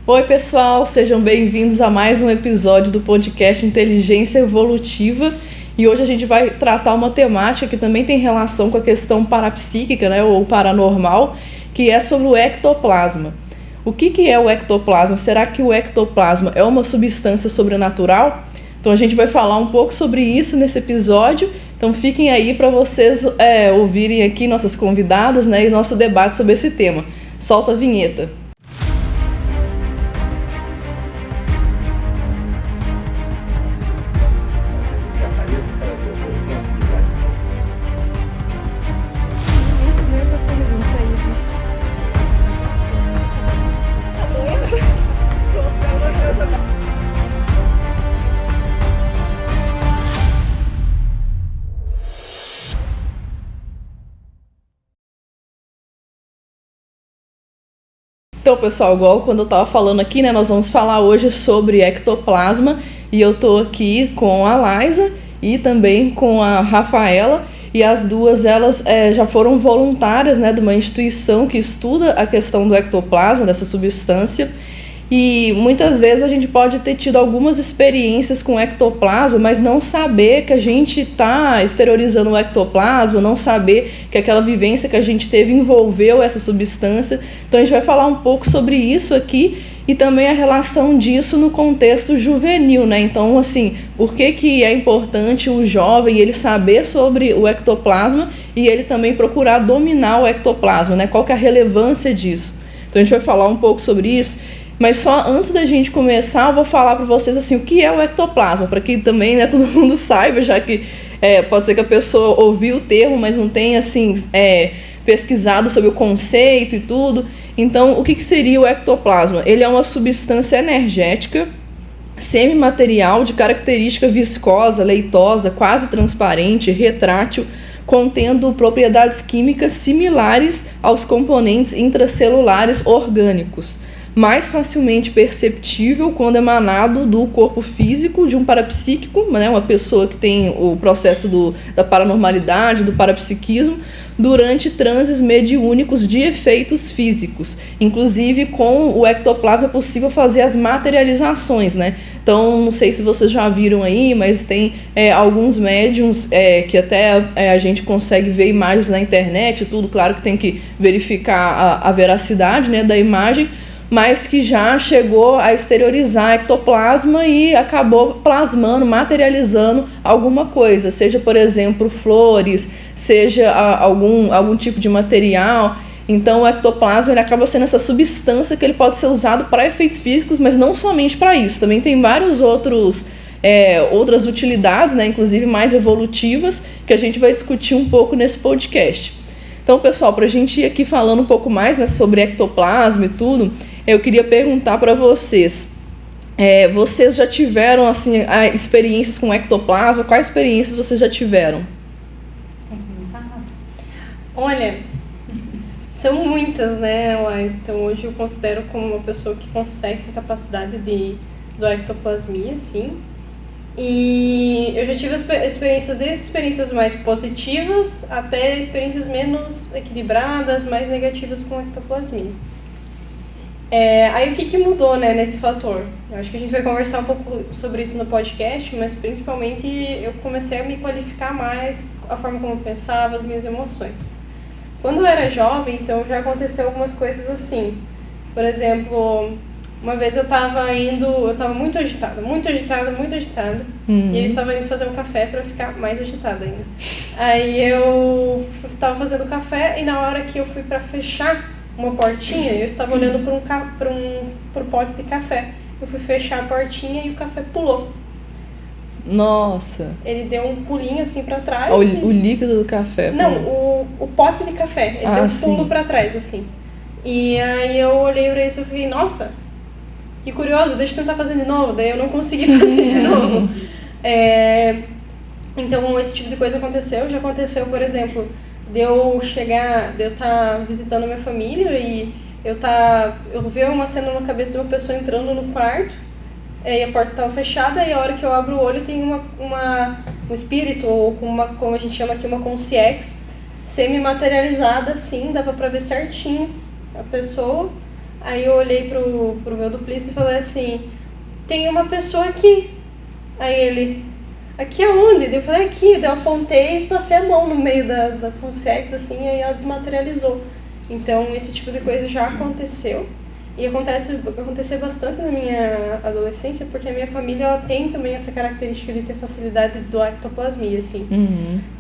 Oi pessoal, sejam bem-vindos a mais um episódio do podcast Inteligência Evolutiva. E hoje a gente vai tratar uma temática que também tem relação com a questão parapsíquica, né, ou paranormal, que é sobre o ectoplasma. O que é o ectoplasma? Será que o ectoplasma é uma substância sobrenatural? Então a gente vai falar um pouco sobre isso nesse episódio. Então fiquem aí para vocês ouvirem aqui nossas convidadas, né, e nosso debate sobre esse tema. Solta a vinheta. Então, pessoal, igual quando eu tava falando aqui, né, nós vamos falar hoje sobre ectoplasma e eu tô aqui com a Laisa e também com a Rafaela e as duas, elas já foram voluntárias, né, de uma instituição que estuda a questão do ectoplasma, dessa substância. E muitas vezes a gente pode ter tido algumas experiências com ectoplasma, mas não saber que a gente está exteriorizando o ectoplasma, não saber que aquela vivência que a gente teve envolveu essa substância. Então a gente vai falar um pouco sobre isso aqui e também a relação disso no contexto juvenil, né? Então, assim, por que é importante o jovem ele saber sobre o ectoplasma e ele também procurar dominar o ectoplasma, né? Qual que é a relevância disso? Então a gente vai falar um pouco sobre isso. Mas só antes da gente começar, eu vou falar para vocês assim, o que é o ectoplasma, para que também, né, todo mundo saiba, já que pode ser que a pessoa ouviu o termo, mas não tenha assim, pesquisado sobre o conceito e tudo. Então, o que seria o ectoplasma? Ele é uma substância energética, semimaterial, de característica viscosa, leitosa, quase transparente, retrátil, contendo propriedades químicas similares aos componentes intracelulares orgânicos, mais facilmente perceptível quando emanado do corpo físico de um parapsíquico, né, uma pessoa que tem o processo da paranormalidade, do parapsiquismo, durante transes mediúnicos de efeitos físicos. Inclusive, com o ectoplasma é possível fazer as materializações, né? Então, não sei se vocês já viram aí, mas tem alguns médiums que até a gente consegue ver imagens na internet, tudo, claro que tem que verificar a veracidade, né, da imagem, mas que já chegou a exteriorizar ectoplasma e acabou plasmando, materializando alguma coisa, seja, por exemplo, flores, seja algum tipo de material. Então o ectoplasma ele acaba sendo essa substância que ele pode ser usado para efeitos físicos, mas não somente para isso, também tem vários outras utilidades, né, inclusive mais evolutivas, que a gente vai discutir um pouco nesse podcast. Então, pessoal, para a gente ir aqui falando um pouco mais, né, sobre ectoplasma e tudo, eu queria perguntar para vocês, vocês já tiveram assim, experiências com ectoplasma? Quais experiências vocês já tiveram? Olha, são muitas, né, Laís? Então hoje eu considero como uma pessoa que consegue ter capacidade do ectoplasmia, sim. E eu já tive experiências, desde experiências mais positivas até experiências menos equilibradas, mais negativas com ectoplasmia. Aí o que mudou, né, nesse fator? Eu acho que a gente vai conversar um pouco sobre isso no podcast, mas principalmente eu comecei a me qualificar mais a forma como eu pensava, as minhas emoções. Quando eu era jovem, então já aconteceu algumas coisas assim. Por exemplo, uma vez eu estava muito agitada. E eu estava indo fazer um café para ficar mais agitada ainda. Aí eu estava fazendo café e na hora que eu fui para fechar uma portinha, eu estava olhando pro pote de café. Eu fui fechar a portinha e o café pulou. Nossa! Ele deu um pulinho assim para trás. O líquido do café? Não, o pote de café. Ele deu um pulo para trás, assim. E aí eu olhei pra isso e falei, nossa, que curioso, deixa eu tentar fazer de novo. Daí eu não consegui fazer de novo. Então esse tipo de coisa aconteceu. Já aconteceu, por exemplo, de eu estar visitando minha família e eu vi uma cena na cabeça de uma pessoa entrando no quarto e a porta estava fechada e a hora que eu abro o olho tem um espírito, ou como a gente chama aqui, uma consciex semi-materializada, assim, dava pra ver certinho a pessoa. Aí eu olhei pro meu duplício e falei assim, tem uma pessoa aqui. Aí ele, aqui aonde? Eu falei, aqui. Daí eu apontei e passei a mão no meio da consciência, assim, aí ela desmaterializou. Então, esse tipo de coisa já aconteceu. E aconteceu bastante na minha adolescência, porque a minha família ela tem também essa característica de ter facilidade do ectoplasmia, assim.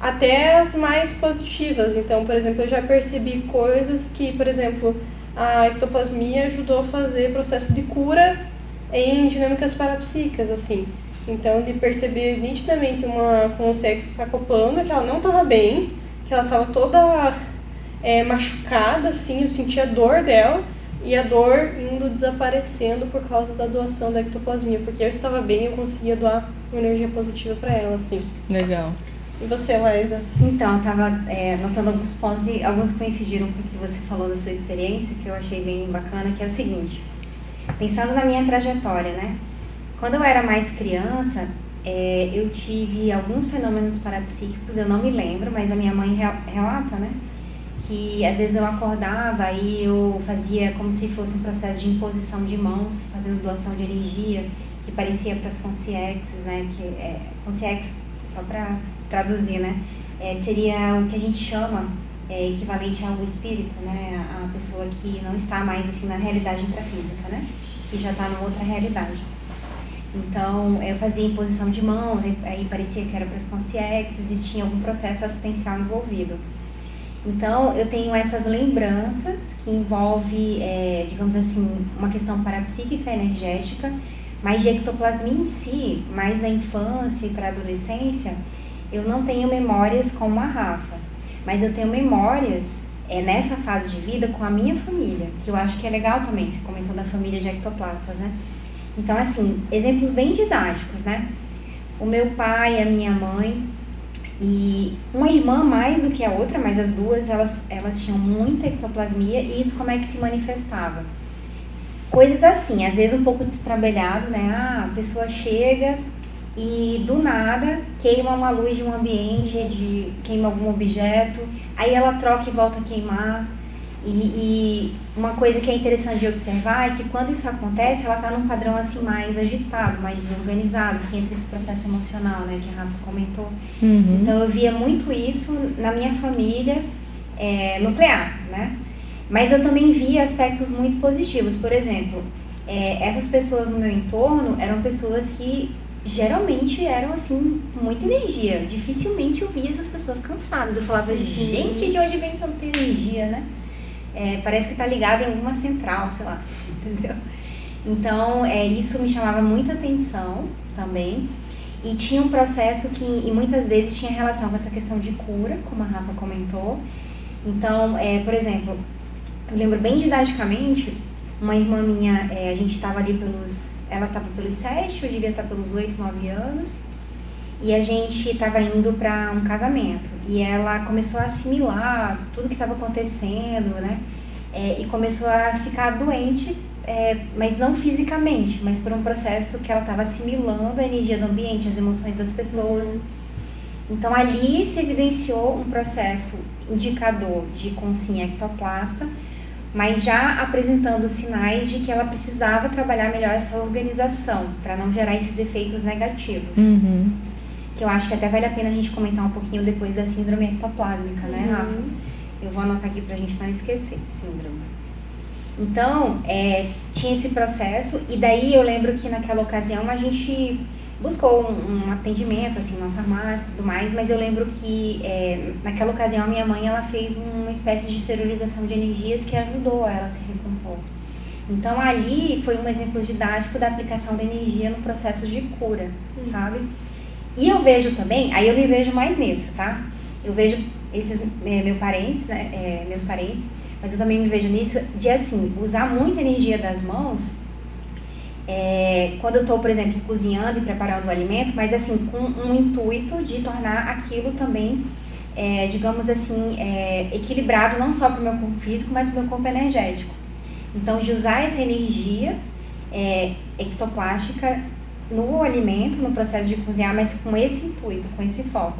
Até as mais positivas. Então, por exemplo, eu já percebi coisas que, por exemplo, a ectoplasmia ajudou a fazer processo de cura em dinâmicas parapsíquicas, assim. Então, de perceber nitidamente uma consciência que está acoplando, que ela não estava bem, que ela estava toda machucada, assim, eu sentia a dor dela, e a dor indo desaparecendo por causa da doação da ectoplasmia, porque eu estava bem e eu conseguia doar uma energia positiva para ela, assim. Legal. E você, Laísa? Então, eu estava anotando alguns pontos e alguns coincidiram com o que você falou da sua experiência, que eu achei bem bacana, que é o seguinte, pensando na minha trajetória, né? Quando eu era mais criança, eu tive alguns fenômenos parapsíquicos, eu não me lembro, mas a minha mãe relata, né? Que às vezes eu acordava e eu fazia como se fosse um processo de imposição de mãos, fazendo doação de energia, que parecia para as consciências, né? Consciências, só para traduzir, né? Seria o que a gente chama equivalente ao espírito, né? A pessoa que não está mais assim na realidade intrafísica, né? Que já está numa outra realidade. Então, eu fazia imposição de mãos, aí parecia que era para as consciências e tinha algum processo assistencial envolvido. Então, eu tenho essas lembranças que envolve, digamos assim, uma questão parapsíquica energética, mas de ectoplasmia em si, mais na infância e para a adolescência, eu não tenho memórias como a Rafa, mas eu tenho memórias nessa fase de vida com a minha família, que eu acho que é legal também, você comentou da família de ectoplastas, né? Então, assim, exemplos bem didáticos, né? O meu pai, a minha mãe e uma irmã mais do que a outra, mas as duas, elas tinham muita ectoplasmia e isso como é que se manifestava? Coisas assim, às vezes um pouco destrambelhado, né? A pessoa chega e do nada queima uma luz de um ambiente, queima algum objeto, aí ela troca e volta a queimar. E uma coisa que é interessante de observar é que quando isso acontece, ela está num padrão assim mais agitado, mais desorganizado, que entra esse processo emocional, né, que a Rafa comentou. Então eu via muito isso na minha família nuclear, né? Mas eu também via aspectos muito positivos. Por exemplo, essas pessoas no meu entorno eram pessoas que geralmente eram assim, com muita energia. Dificilmente eu via essas pessoas cansadas. Eu falava, gente, de onde vem essa energia, né? Parece que tá ligado em alguma central, sei lá, entendeu? Então, isso me chamava muita atenção também. E tinha um processo que e muitas vezes tinha relação com essa questão de cura, como a Rafa comentou. Então, por exemplo, eu lembro bem didaticamente, uma irmã minha, a gente estava ali ela estava pelos 7, eu devia estar pelos 8, 9 anos. E a gente estava indo para um casamento e ela começou a assimilar tudo que estava acontecendo, né? E começou a ficar doente, mas não fisicamente, mas por um processo que ela estava assimilando a energia do ambiente, as emoções das pessoas. Então ali se evidenciou um processo indicador de consciência ectoplasta, mas já apresentando sinais de que ela precisava trabalhar melhor essa organização para não gerar esses efeitos negativos. Que eu acho que até vale a pena a gente comentar um pouquinho depois da síndrome ectoplásmica, né, Rafa? Eu vou anotar aqui pra gente não esquecer, síndrome. Então, tinha esse processo, e daí eu lembro que naquela ocasião a gente buscou um atendimento, assim, numa farmácia e tudo mais, mas eu lembro que naquela ocasião a minha mãe, ela fez uma espécie de esterilização de energias que ajudou ela a se recompor. Então, ali foi um exemplo didático da aplicação da energia no processo de cura, sabe? E eu vejo também, aí eu me vejo mais nisso, tá? Eu vejo esses meus parentes, né, mas eu também me vejo nisso de, assim, usar muita energia das mãos, quando eu tô, por exemplo, cozinhando e preparando o alimento, mas assim, com um intuito de tornar aquilo também, digamos assim, equilibrado não só para o meu corpo físico, mas para o meu corpo energético. Então, de usar essa energia ectoplástica no alimento, no processo de cozinhar, mas com esse intuito, com esse foco.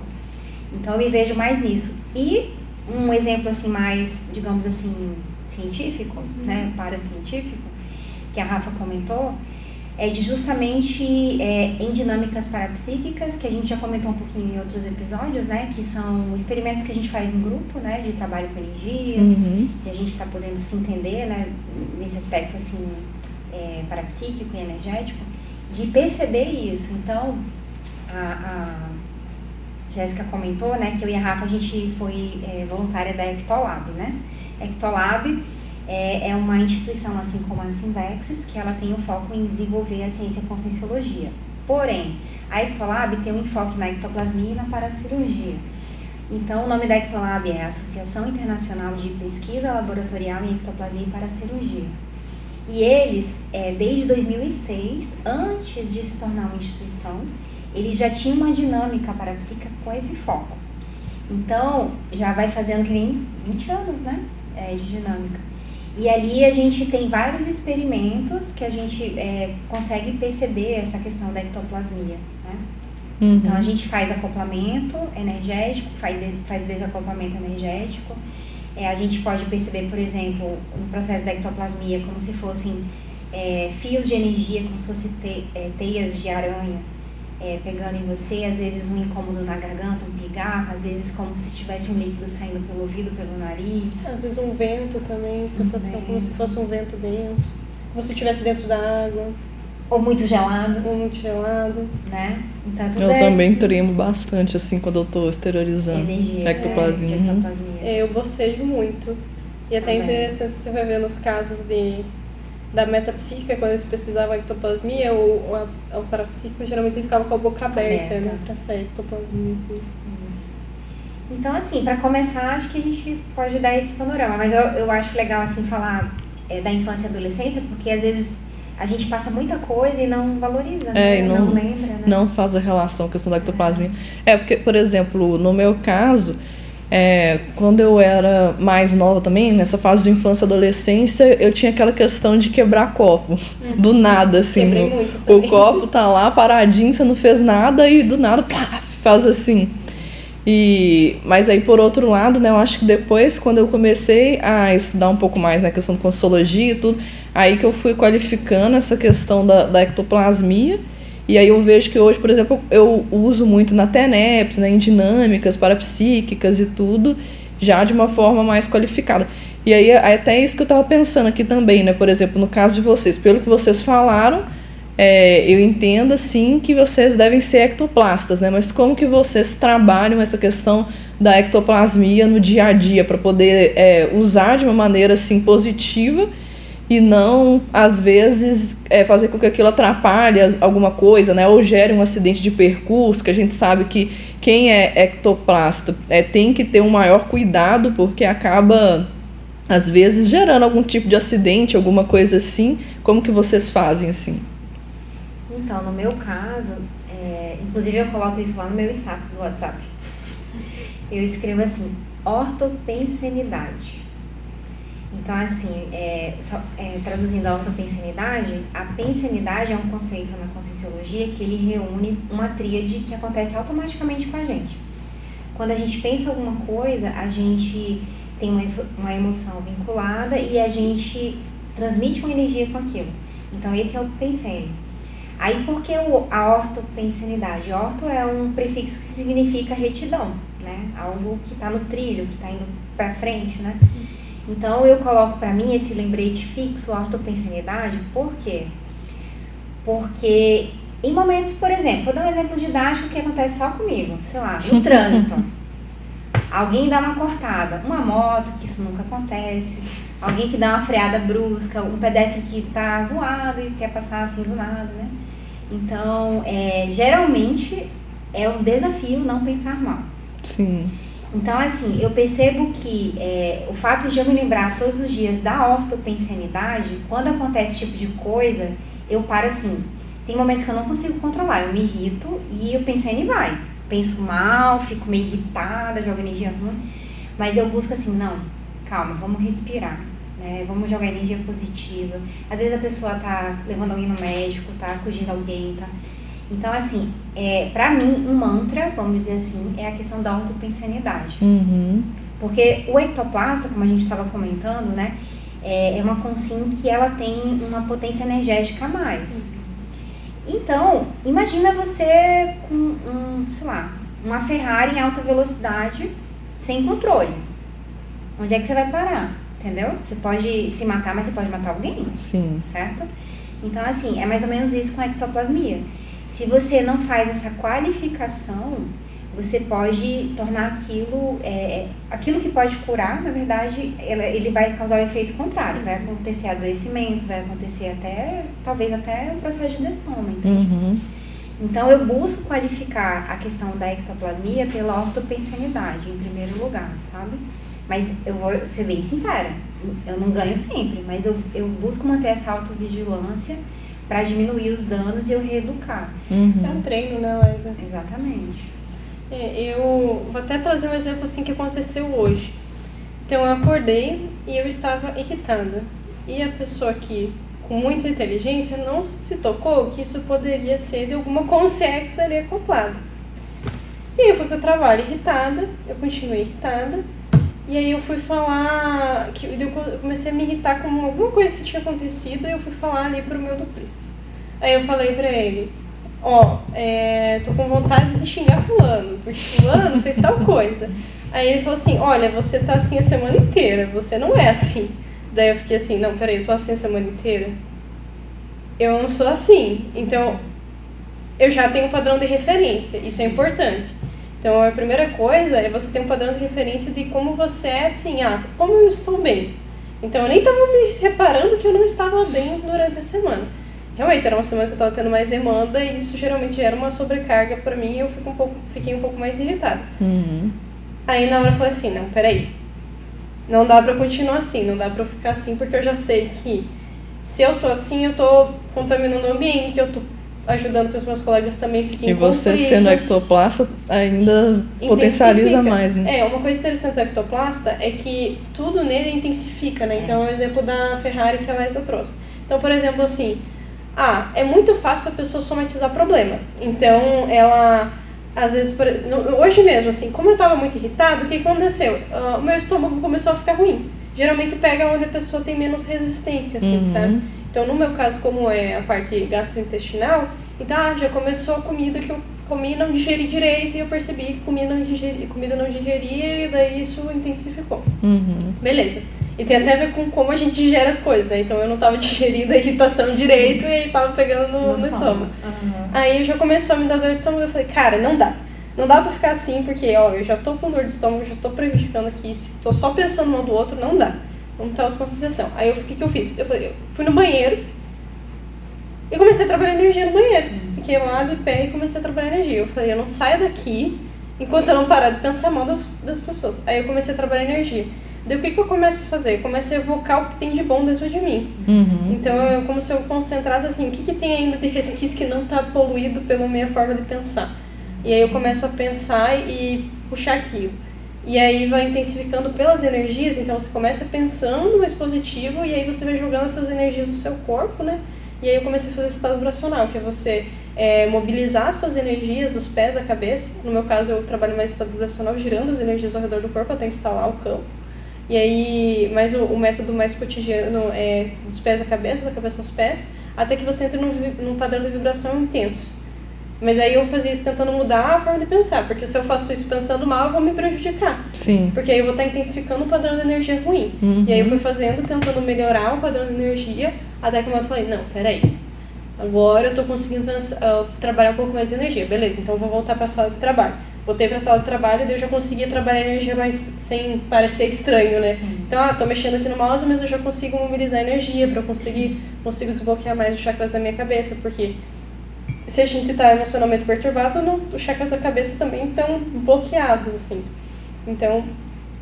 Então eu me vejo mais nisso. E um exemplo assim mais, digamos assim, científico, né, paracientífico, que a Rafa comentou, é de justamente em dinâmicas parapsíquicas, que a gente já comentou um pouquinho em outros episódios, né, que são experimentos que a gente faz em grupo, né, de trabalho com energia, de a gente estar podendo se entender, né, nesse aspecto assim, parapsíquico e energético, de perceber isso. Então, a Jéssica comentou, né, que eu e a Rafa, a gente foi voluntária da Ectolab, né? Ectolab é uma instituição, assim como a Sinvexis, que ela tem o foco em desenvolver a ciência com conscienciologia. Porém, a Ectolab tem um enfoque na ectoplasmia e na paracirurgia. Então, o nome da Ectolab é Associação Internacional de Pesquisa Laboratorial em Ectoplasmia e Paracirurgia. E eles, desde 2006, antes de se tornar uma instituição, eles já tinham uma dinâmica parapsíquica com esse foco. Então, já vai fazendo que nem 20 anos, né, de dinâmica. E ali a gente tem vários experimentos que a gente consegue perceber essa questão da ectoplasmia, né? Então, a gente faz acoplamento energético, faz desacoplamento energético. A gente pode perceber, por exemplo, no processo da ectoplasmia, como se fossem fios de energia, como se fossem teias de aranha, pegando em você, às vezes um incômodo na garganta, um pigarro, às vezes como se tivesse um líquido saindo pelo ouvido, pelo nariz. Às vezes um vento também, sensação como se fosse um vento denso, como se estivesse dentro da água. Ou muito gelado. Ou muito gelado. Né? Então, tudo eu também tremo bastante, assim, quando eu tô exteriorizando energia, ectoplasmia. Eu bocejo muito. E até interessante você vai ver nos casos da metapsíquica, quando eles pesquisavam a ectoplasmia, o parapsíquico geralmente ele ficava com a boca aberta, né? Pra ser ectoplasmia, assim. Então, assim, pra começar, acho que a gente pode dar esse panorama. Mas eu acho legal, assim, falar da infância e adolescência, porque às vezes a gente passa muita coisa e não valoriza, né? Não lembra, né? Não faz a relação com a questão da ectoplasmia. Porque, por exemplo, no meu caso, quando eu era mais nova também, nessa fase de infância e adolescência, eu tinha aquela questão de quebrar copo. Do nada, assim. O copo tá lá paradinho, você não fez nada e do nada, pá, faz assim. Mas aí, por outro lado, né, eu acho que depois, quando eu comecei a estudar um pouco mais na questão de conscienciologia e tudo, aí que eu fui qualificando essa questão da ectoplasmia. E aí eu vejo que hoje, por exemplo, eu uso muito na TENEPS, né, em dinâmicas parapsíquicas e tudo, já de uma forma mais qualificada. E aí até isso que eu estava pensando aqui também, né, por exemplo, no caso de vocês, pelo que vocês falaram, eu entendo, assim, que vocês devem ser ectoplastas, né, mas como que vocês trabalham essa questão da ectoplasmia no dia a dia para poder usar de uma maneira, assim, positiva e não, às vezes, fazer com que aquilo atrapalhe alguma coisa, né? Ou gere um acidente de percurso, que a gente sabe que quem é ectoplasta tem que ter um maior cuidado, porque acaba, às vezes, gerando algum tipo de acidente, alguma coisa assim. Como que vocês fazem, assim? Então, no meu caso, inclusive eu coloco isso lá no meu status do WhatsApp. Eu escrevo assim, ortopensenidade. Então, assim, traduzindo a ortopensenidade, a pensenidade é um conceito na conscienciologia que ele reúne uma tríade que acontece automaticamente com a gente. Quando a gente pensa alguma coisa, a gente tem uma emoção vinculada e a gente transmite uma energia com aquilo. Então, esse é o pensene. Aí, por que a ortopensenidade? Orto é um prefixo que significa retidão, né? Algo que está no trilho, que está indo para frente, né? Então, eu coloco para mim esse lembrete fixo, a ortopensenidade, por quê? Porque em momentos, por exemplo, vou dar um exemplo didático que acontece só comigo, sei lá, no trânsito. Alguém dá uma cortada, uma moto, que isso nunca acontece, alguém que dá uma freada brusca, um pedestre que tá voado e quer passar assim do nada, né? Então, geralmente é um desafio não pensar mal. Sim. Então, assim, eu percebo que o fato de eu me lembrar todos os dias da ortopensenidade, quando acontece esse tipo de coisa, eu paro assim. Tem momentos que eu não consigo controlar, eu me irrito e o pensene vai. Penso mal, fico meio irritada, jogo energia ruim, mas eu busco assim, não, calma, vamos respirar, né? Vamos jogar energia positiva. Às vezes a pessoa tá levando alguém no médico, tá acudindo alguém, tá... Então, assim, pra mim, um mantra, vamos dizer assim, é a questão da ortopensenidade. Uhum. Porque o ectoplasta, como a gente estava comentando, né, é uma Consim que ela tem uma potência energética a mais. Então, imagina você com sei lá, uma Ferrari em alta velocidade sem controle. Onde é que você vai parar? Entendeu? Você pode se matar, mas você pode matar alguém. Sim. Certo? Então, assim, é mais ou menos isso com a ectoplasmia. Se você não faz essa qualificação, você pode tornar aquilo que pode curar, na verdade, ele vai causar o efeito contrário. Vai acontecer adoecimento, vai acontecer talvez até o processo de dessoma, entende? Então, eu busco qualificar a questão da ectoplasmia pela ortopensanidade, em primeiro lugar, sabe? Mas eu vou ser bem sincera, eu não ganho sempre, mas eu busco manter essa autovigilância para diminuir os danos e eu reeducar. É um treino, né, Laísa? Exatamente. Eu vou até trazer um exemplo assim que aconteceu hoje. Então eu acordei e eu estava irritada. E a pessoa aqui, com muita inteligência, não se tocou que isso poderia ser de alguma consciência ali acoplada. E eu fui para o trabalho irritada, eu continuei irritada. E aí eu fui falar, eu comecei a me irritar com alguma coisa que tinha acontecido e eu fui falar ali pro meu duplista. Aí eu falei pra ele, tô com vontade de xingar fulano, porque fulano fez tal coisa. Aí ele falou assim, olha, você tá assim a semana inteira, você não é assim. Daí eu fiquei assim, não, peraí, eu tô assim a semana inteira? Eu não sou assim, então eu já tenho um padrão de referência, isso é importante. Então, a primeira coisa é você ter um padrão de referência de como você é, assim, como eu estou bem. Então, eu nem estava me reparando que eu não estava bem durante a semana. Realmente, era uma semana que eu estava tendo mais demanda e isso geralmente era uma sobrecarga para mim e eu fiquei um pouco mais irritada. Aí, na hora, eu falei assim, não, peraí. Não dá para continuar assim, não dá para eu ficar assim, porque eu já sei que se eu tô assim, eu tô contaminando o ambiente, eu tô ajudando que os meus colegas também fiquem em conflito. E você sendo ectoplasta ainda potencializa mais, né? Uma coisa interessante do ectoplasta é que tudo nele intensifica, né? Então é o exemplo da Ferrari que a Laísa trouxe. Então, por exemplo, assim, é muito fácil a pessoa somatizar problema. Então, ela, às vezes, hoje mesmo, assim, como eu tava muito irritada, o que aconteceu? O meu estômago começou a ficar ruim. Geralmente pega onde a pessoa tem menos resistência, assim, sabe? Então, no meu caso, como é a parte gastrointestinal, então já começou a comida que eu comi e não digeri direito, e eu percebi que comida não digeria, e daí isso intensificou. Beleza. E tem até a ver com como a gente digere as coisas, né? Então eu não tava digerindo a irritação direito, e aí tava pegando no estômago. Aí já começou a me dar dor de estômago, eu falei, cara, não dá. Não dá pra ficar assim, porque, eu já tô com dor de estômago, já tô prejudicando aqui, se tô só pensando um do outro, não dá. Vamos ter autoconscientização. Aí o que eu fiz? Eu fui no banheiro e comecei a trabalhar energia no banheiro. Fiquei lá de pé e comecei a trabalhar energia. Eu falei, eu não saio daqui enquanto eu não parar de pensar mal das pessoas. Aí eu comecei a trabalhar energia. Daí o que eu começo a fazer? Eu comecei a evocar o que tem de bom dentro de mim. Então é como se eu concentrasse assim, o que tem ainda de resquício que não está poluído pela minha forma de pensar. E aí eu começo a pensar e puxar aquilo. E aí vai intensificando pelas energias, então você começa pensando mais positivo e aí você vai jogando essas energias no seu corpo, né? E aí eu comecei a fazer esse estado vibracional, que é você mobilizar suas energias dos pés à cabeça. No meu caso, eu trabalho mais estado vibracional, girando as energias ao redor do corpo até instalar o campo. E aí, mais o método mais cotidiano é dos pés à cabeça, da cabeça aos pés, até que você entre num padrão de vibração intenso. Mas aí eu fazia isso tentando mudar a forma de pensar, porque se eu faço isso pensando mal, eu vou me prejudicar. Sim. Porque aí eu vou estar intensificando o padrão de energia ruim. E aí eu fui fazendo, tentando melhorar o padrão de energia, até que eu falei, não, peraí, agora eu tô conseguindo trabalhar um pouco mais de energia. Beleza, então eu vou voltar para a sala de trabalho. Voltei para a sala de trabalho e daí eu já conseguia trabalhar energia mais sem parecer estranho, né? Sim. Então, tô mexendo aqui no mouse, mas eu já consigo mobilizar energia para eu consigo desbloquear mais os chakras da minha cabeça, porque se a gente tá emocionalmente perturbado, os chakras da cabeça também estão bloqueados, assim. Então,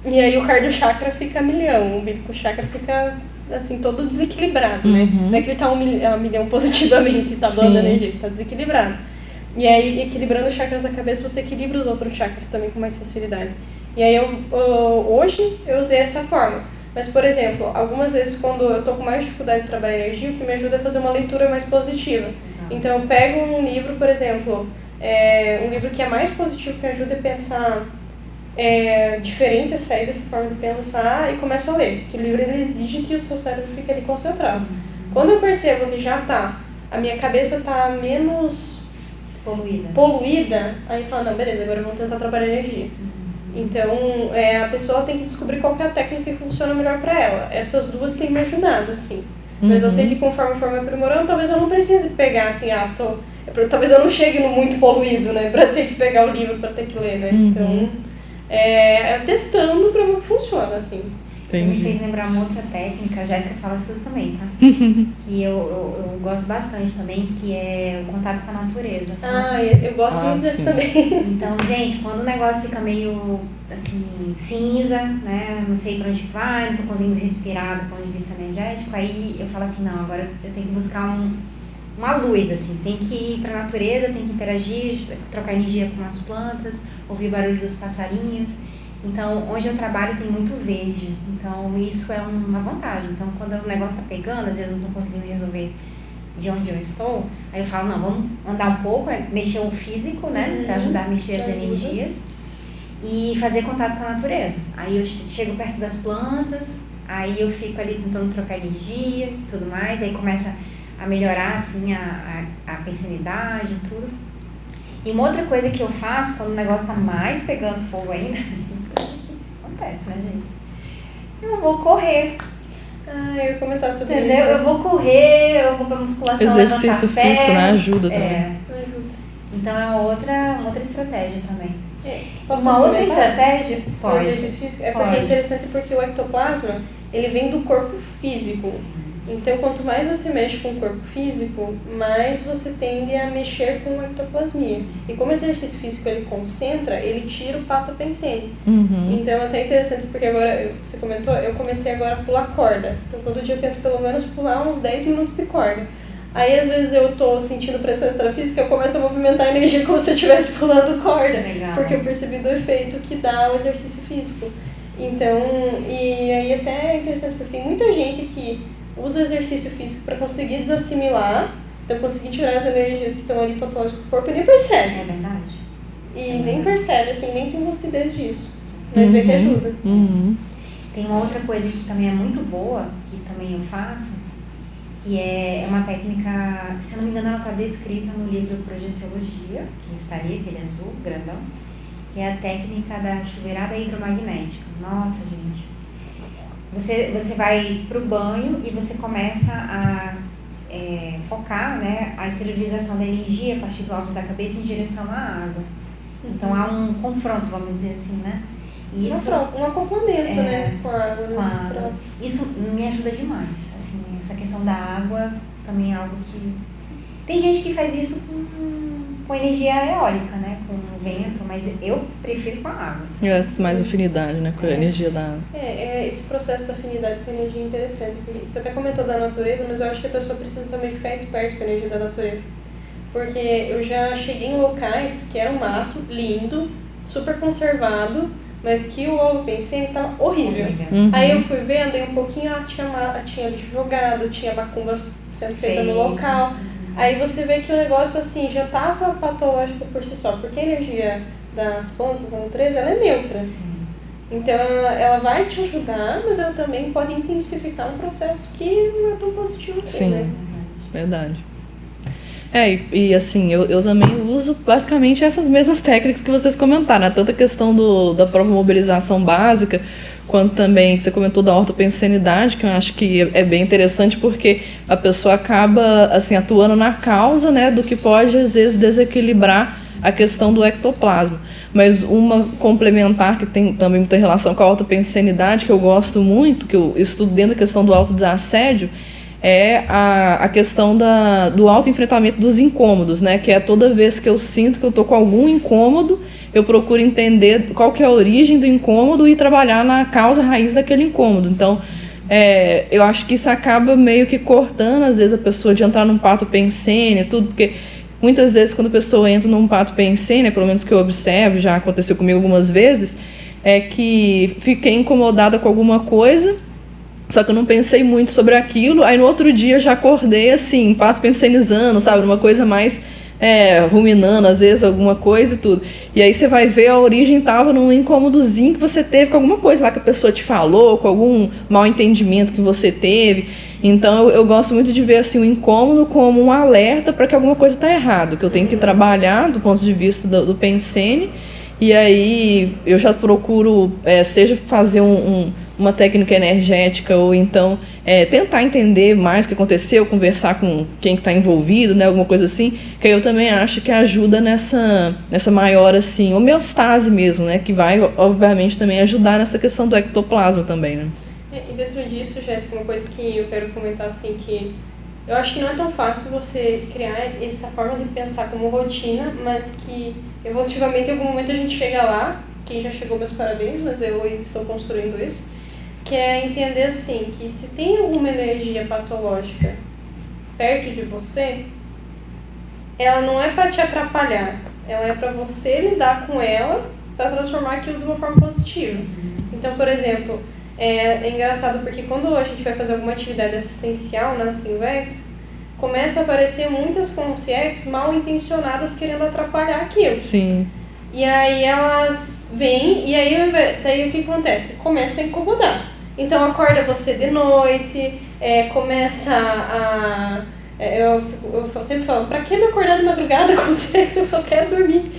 e aí o cardio chakra fica a milhão, o umbilical chakra fica, assim, todo desequilibrado, né? Não é que ele tá a milhão positivamente e tá doando energia, ele tá desequilibrado. E aí, equilibrando os chakras da cabeça, você equilibra os outros chakras também com mais facilidade. E aí, hoje, eu usei essa forma. Mas, por exemplo, algumas vezes, quando eu tô com mais dificuldade de trabalhar energia, o que me ajuda é fazer uma leitura mais positiva. Então, eu pego um livro, por exemplo, um livro que é mais positivo, que ajuda a pensar diferente a sair dessa forma de pensar e começo a ler. Porque o livro ele exige que o seu cérebro fique ali concentrado. Quando eu percebo que a minha cabeça está menos poluída, aí fala, não, beleza, agora vamos tentar trabalhar energia. Então, a pessoa tem que descobrir qual que é a técnica que funciona melhor para ela. Essas duas têm me ajudado, assim. Mas eu sei que conforme eu for me aprimorando, talvez eu não precise pegar, assim, talvez eu não chegue no muito poluído, né, para ter que pegar o livro, para ter que ler, né. Então, testando para ver o que funciona, assim. Você me fez lembrar uma outra técnica, a Jéssica fala suas também, tá? Que eu gosto bastante também, que é o contato com a natureza. Sabe? Eu gosto muito desse também. Então, gente, quando o negócio fica meio, assim, cinza, né? Não sei pra onde vai, não tô conseguindo respirar do ponto de vista energético, aí eu falo assim, não, agora eu tenho que buscar uma luz, assim, tem que ir pra natureza, tem que interagir, trocar energia com as plantas, ouvir o barulho dos passarinhos. Então, onde eu trabalho tem muito verde, então isso é uma vantagem. Então, quando o negócio tá pegando, às vezes eu não tô conseguindo resolver de onde eu estou, aí eu falo, não, vamos andar um pouco, mexer o físico, né, pra ajudar a mexer as energias e fazer contato com a natureza. Aí eu chego perto das plantas, aí eu fico ali tentando trocar energia e tudo mais, aí começa a melhorar, assim, a pensanidade e tudo. E uma outra coisa que eu faço, quando o negócio tá mais pegando fogo ainda, acontece, né, gente? Eu vou correr. Eu ia comentar sobre Entendeu? isso. Eu vou correr, eu vou pra musculação, exercício físico, né? Ajuda também. Ajuda. Então é uma outra estratégia também. Posso outra estratégia? Pode. O exercício físico porque é interessante porque o ectoplasma, ele vem do corpo físico. Então, quanto mais você mexe com o corpo físico, mais você tende a mexer com a ectoplasmia. E como o exercício físico ele concentra, ele tira o patopensene. Então, é até interessante, porque agora, você comentou, eu comecei agora a pular corda. Então, todo dia eu tento pelo menos pular uns 10 minutos de corda. Aí, às vezes, eu tô sentindo pressão extrafísica, eu começo a movimentar a energia como se eu estivesse pulando corda. Legal. Porque eu percebi do efeito que dá o exercício físico. Então, e aí até é interessante, porque tem muita gente que usa o exercício físico para conseguir desassimilar, então conseguir tirar as energias que estão ali patológicas do corpo e nem percebe. É verdade. E nem percebe, assim, nem tem lucidez disso. Mas vê que ajuda. Tem uma outra coisa que também é muito boa, que também eu faço, que é uma técnica, se não me engano ela está descrita no livro Projeciologia, que está ali, aquele azul, grandão, que é a técnica da chuveirada hidromagnética. Nossa, gente. Você vai pro banho e você começa a focar, né, a esterilização da energia a partir do alto da cabeça em direção à água. Então há um confronto, vamos dizer assim, né? E isso, um acoplamento, né, com a água. Com a água. Isso me ajuda demais. Assim, essa questão da água também é algo que... Tem gente que faz isso com energia eólica, né? Com vento, mas eu prefiro com a água. Mais afinidade, né? Com a energia da água. Esse processo da afinidade com a energia é interessante. Porque você até comentou da natureza, mas eu acho que a pessoa precisa também ficar esperta com a energia da natureza. Porque eu já cheguei em locais que era um mato lindo, super conservado, mas que o holopensene estava horrível. Aí eu fui ver, andei um pouquinho, tinha lixo jogado, tinha macumba sendo feita no local. Aí você vê que o negócio assim já estava patológico por si só, porque a energia das plantas da natureza ela é neutra. Assim. Então ela vai te ajudar, mas ela também pode intensificar um processo que não é tão positivo assim, né? Verdade. E assim, eu também uso basicamente essas mesmas técnicas que vocês comentaram, né? Tanto a questão da própria mobilização básica, quanto também que você comentou da ortopensenidade, que eu acho que é bem interessante porque a pessoa acaba assim, atuando na causa, né, do que pode às vezes desequilibrar a questão do ectoplasma. Mas uma complementar que tem também muita relação com a ortopensenidade, que eu gosto muito, que eu estudo dentro da questão do autodesassédio, é a questão do autoenfrentamento dos incômodos, né? Que é toda vez que eu sinto que eu estou com algum incômodo, eu procuro entender qual que é a origem do incômodo e trabalhar na causa raiz daquele incômodo. Então, eu acho que isso acaba meio que cortando, às vezes, a pessoa de entrar num patopensene e tudo, porque muitas vezes quando a pessoa entra num patopensene, pelo menos que eu observo, já aconteceu comigo algumas vezes, é que fiquei incomodada com alguma coisa, só que eu não pensei muito sobre aquilo, aí no outro dia eu já acordei assim, pensenizando, sabe, uma coisa mais ruminando às vezes alguma coisa e tudo. E aí você vai ver a origem tava num incômodozinho que você teve com alguma coisa lá que a pessoa te falou, com algum mal entendimento que você teve. Então eu gosto muito de ver assim o incômodo como um alerta para que alguma coisa está errado, que eu tenho que trabalhar do ponto de vista do Pensene. E aí eu já procuro, seja fazer uma técnica energética ou então tentar entender mais o que aconteceu, conversar com quem está envolvido, né, alguma coisa assim, que eu também acho que ajuda nessa maior assim, homeostase mesmo, né, que vai obviamente também ajudar nessa questão do ectoplasma também, né. E dentro disso, Jéssica, uma coisa que eu quero comentar assim, que eu acho que não é tão fácil você criar essa forma de pensar como rotina, mas que evolutivamente em algum momento a gente chega lá. Quem já chegou, meus parabéns, mas eu estou construindo isso, que é entender assim, que se tem alguma energia patológica perto de você, ela não é para te atrapalhar, ela é para você lidar com ela, para transformar aquilo de uma forma positiva. Então, por exemplo, é engraçado porque quando a gente vai fazer alguma atividade assistencial na Sinvex, começa a aparecer muitas concierges mal intencionadas querendo atrapalhar aquilo. Sim. E aí elas vêm e aí daí o que acontece? Começa a incomodar. Então acorda você de noite, começa a... Eu sempre falo, pra que me acordar de madrugada com você que eu só quero dormir?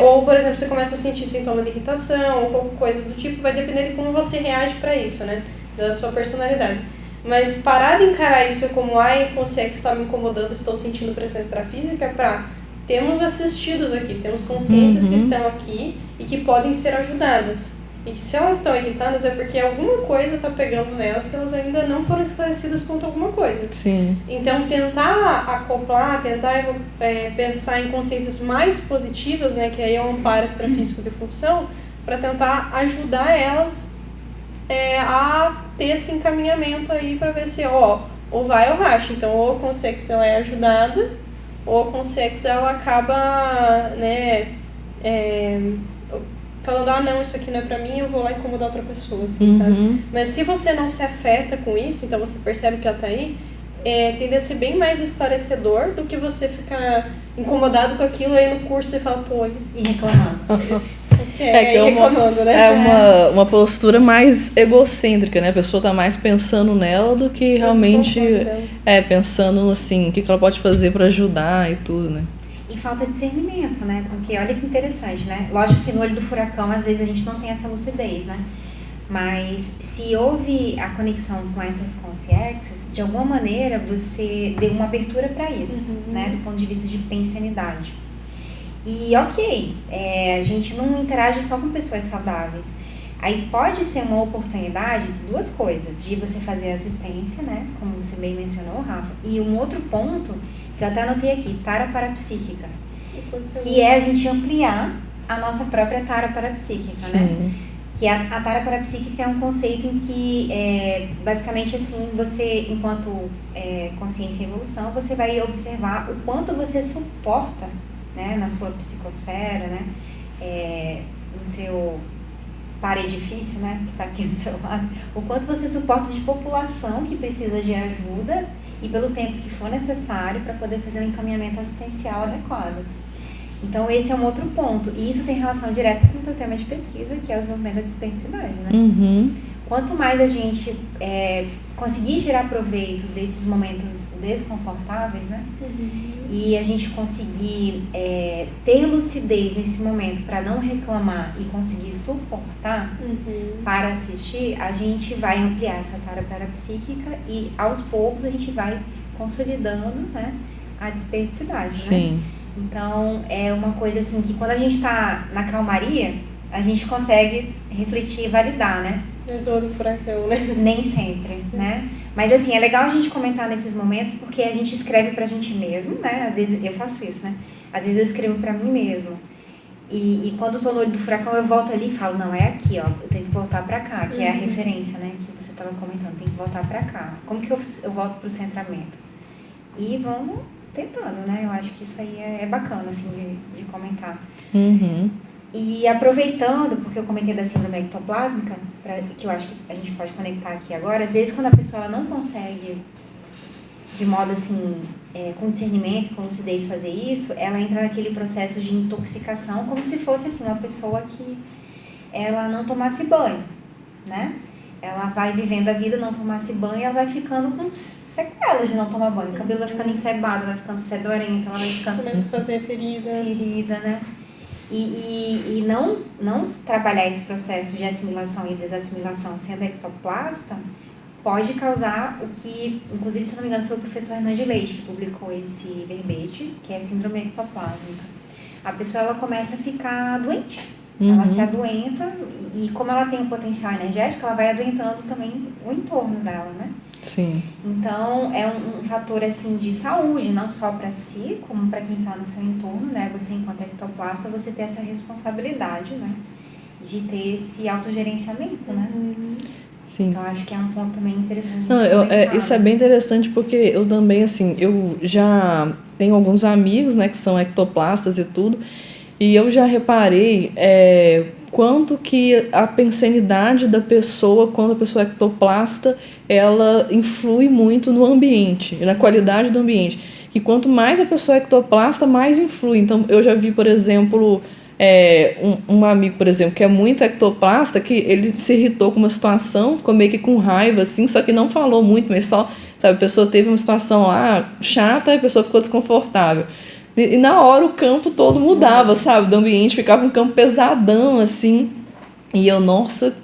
Ou, por exemplo, você começa a sentir sintoma de irritação ou coisas do tipo, vai depender de como você reage pra isso, né? Da sua personalidade. Mas parar de encarar isso como, consciência está me incomodando, estou sentindo pressão extrafísica, temos assistidos aqui, temos consciências que estão aqui e que podem ser ajudadas. E que se elas estão irritadas é porque alguma coisa está pegando nelas que elas ainda não foram esclarecidas quanto a alguma coisa. Sim. Então, tentar acoplar, tentar pensar em consciências mais positivas, né, que aí é um amparo extrafísico de função, para tentar ajudar elas a ter esse encaminhamento aí para ver se, ou vai ou racha. Então, ou a consciência ela é ajudada, ou a consciência ela acaba, né, falando, não, isso aqui não é pra mim, eu vou lá incomodar outra pessoa, assim, sabe? Mas se você não se afeta com isso, então você percebe que ela tá aí, tende a ser bem mais esclarecedor do que você ficar incomodado com aquilo, aí no curso você fala, e reclamando. Reclamando, né? Uma postura mais egocêntrica, né? A pessoa tá mais pensando nela do que realmente pensando assim, o que ela pode fazer pra ajudar e tudo, né? E falta discernimento, né? Porque olha que interessante, né? Lógico que no olho do furacão, às vezes a gente não tem essa lucidez, né? Mas se houve a conexão com essas consciências, de alguma maneira você deu uma abertura para isso, né? Do ponto de vista de pensanidade. E a gente não interage só com pessoas saudáveis. Aí pode ser uma oportunidade, duas coisas, de você fazer assistência, né? Como você bem mencionou, Rafa. E um outro ponto que eu até anotei aqui, tara parapsíquica, que é a gente ampliar a nossa própria tara parapsíquica, né? Que a tara parapsíquica é um conceito em que, basicamente assim, você, enquanto consciência e evolução, você vai observar o quanto você suporta, né, na sua psicosfera, né, no seu para-edifício, né, que está aqui do seu lado, o quanto você suporta de população que precisa de ajuda e pelo tempo que for necessário para poder fazer um encaminhamento assistencial adequado. Então, esse é um outro ponto. E isso tem relação direta com o teu tema de pesquisa, que é o desenvolvimento da dispersidade, né? Quanto mais a gente conseguir tirar proveito desses momentos desconfortáveis, né? E a gente conseguir ter lucidez nesse momento para não reclamar e conseguir suportar para assistir, a gente vai ampliar essa tara parapsíquica e aos poucos a gente vai consolidando, né, a dispersidade, Sim. né? Então, é uma coisa assim que quando a gente está na calmaria, a gente consegue refletir e validar, né? Mas do furacão, né? Nem sempre, né? Mas assim, é legal a gente comentar nesses momentos porque a gente escreve pra gente mesmo, né? Às vezes eu faço isso, né? Às vezes eu escrevo pra mim mesmo. E quando eu tô no olho do furacão, eu volto ali e falo, não, é aqui, ó, eu tenho que voltar pra cá, que é a referência, né? Que você tava comentando, tem que voltar pra cá. Como que eu volto pro centramento? E vamos tentando, né? Eu acho que isso aí é bacana, assim, de comentar. E aproveitando, porque eu comentei da síndrome ectoplásmica, que eu acho que a gente pode conectar aqui agora, às vezes quando a pessoa não consegue, de modo assim, com discernimento, com lucidez fazer isso, ela entra naquele processo de intoxicação como se fosse assim, uma pessoa que ela não tomasse banho, né? Ela vai vivendo a vida, não tomasse banho, ela vai ficando com sequelas de não tomar banho. O cabelo vai ficando encebado, vai ficando fedorento, ela vai ficando... Começa a fazer ferida. Ferida, né? E não trabalhar esse processo de assimilação e desassimilação sendo ectoplasta pode causar o que, inclusive, se não me engano, foi o professor Renan de Leite que publicou esse verbete, que é síndrome ectoplásmica. A pessoa, ela começa a ficar doente. Ela se adoenta e como ela tem um potencial energético, ela vai adoentando também o entorno dela, né? Sim. Então, é um fator, assim, de saúde, não só para si, como para quem está no seu entorno, né? Você, enquanto ectoplasta, você tem essa responsabilidade, né? De ter esse autogerenciamento, né? Sim. Então, acho que é um ponto também interessante. Não, isso é bem interessante porque eu também, assim, eu já tenho alguns amigos, né, que são ectoplastas e tudo, e eu já reparei quanto que a pensenidade da pessoa, quando a pessoa é ectoplasta, ela influi muito no ambiente, na qualidade do ambiente. E quanto mais a pessoa é ectoplasta, mais influi. Então, eu já vi, por exemplo, um amigo, por exemplo, que é muito ectoplasta, que ele se irritou com uma situação, ficou meio que com raiva, assim, só que não falou muito, mas só, sabe, a pessoa teve uma situação lá chata e a pessoa ficou desconfortável. E na hora o campo todo mudava, sabe, do ambiente, ficava um campo pesadão, assim, e eu, nossa,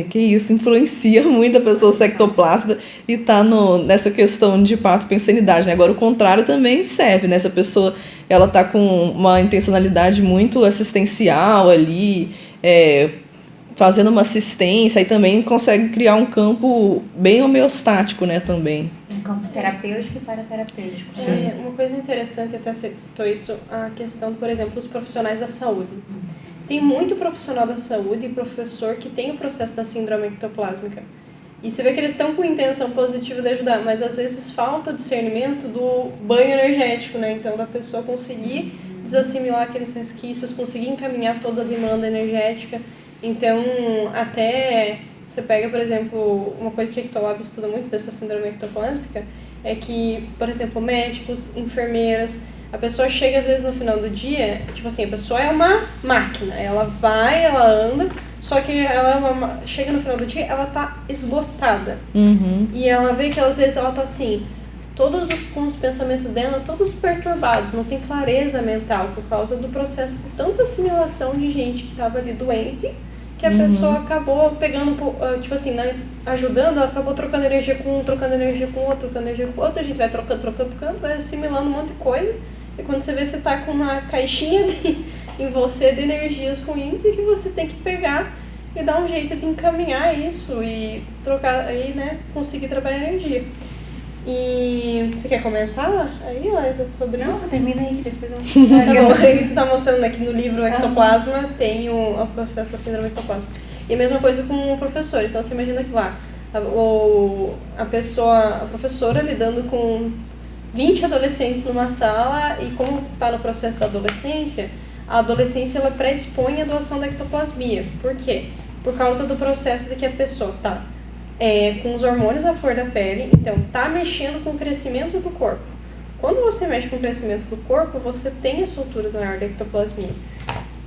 que isso, influencia muito a pessoa ser ectoplasta e tá nessa questão de pato-pensenidade, né? Agora o contrário também serve, né? Se a pessoa, ela tá com uma intencionalidade muito assistencial ali, fazendo uma assistência, aí também consegue criar um campo bem homeostático, né, também. Um campo terapêutico e paraterapêutico. Uma coisa interessante, até você citou isso, a questão, por exemplo, dos profissionais da saúde. Tem muito profissional da saúde e professor que tem o processo da síndrome ectoplásmica. E você vê que eles estão com intenção positiva de ajudar, mas às vezes falta o discernimento do banho energético, né? Então, da pessoa conseguir desassimilar aqueles resquícios, conseguir encaminhar toda a demanda energética. Então, até você pega, por exemplo, uma coisa que a Ectolab estuda muito dessa síndrome ectoplásmica, é que, por exemplo, médicos, enfermeiras, a pessoa chega às vezes no final do dia, tipo assim, a pessoa é uma máquina, ela vai, ela anda, só que ela chega no final do dia, ela tá esgotada. E ela vê que às vezes ela tá assim, com os pensamentos dela todos perturbados, não tem clareza mental por causa do processo de tanta assimilação de gente que tava ali doente, que a pessoa acabou pegando, tipo assim, né, ajudando, ela acabou trocando energia com um, trocando energia com outro, trocando energia com outro, a gente vai trocando, vai assimilando um monte de coisa, e quando você vê, você tá com uma caixinha em você de energias ruins e que você tem que pegar e dar um jeito de encaminhar isso e trocar, aí, né, conseguir trabalhar energia. E você quer comentar aí, Liza, sobre isso? Não, termina aí que depois eu... Você está mostrando aqui no livro Ectoplasma, tem o processo da síndrome ectoplasma. E a mesma coisa com o professor. Então você imagina que lá, a professora lidando com 20 adolescentes numa sala, e como está no processo da adolescência, a adolescência ela predispõe à doação da ectoplasmia. Por quê? Por causa do processo de que a pessoa está com os hormônios à flor da pele, então está mexendo com o crescimento do corpo. Quando você mexe com o crescimento do corpo, você tem a soltura do ar da ectoplasmia.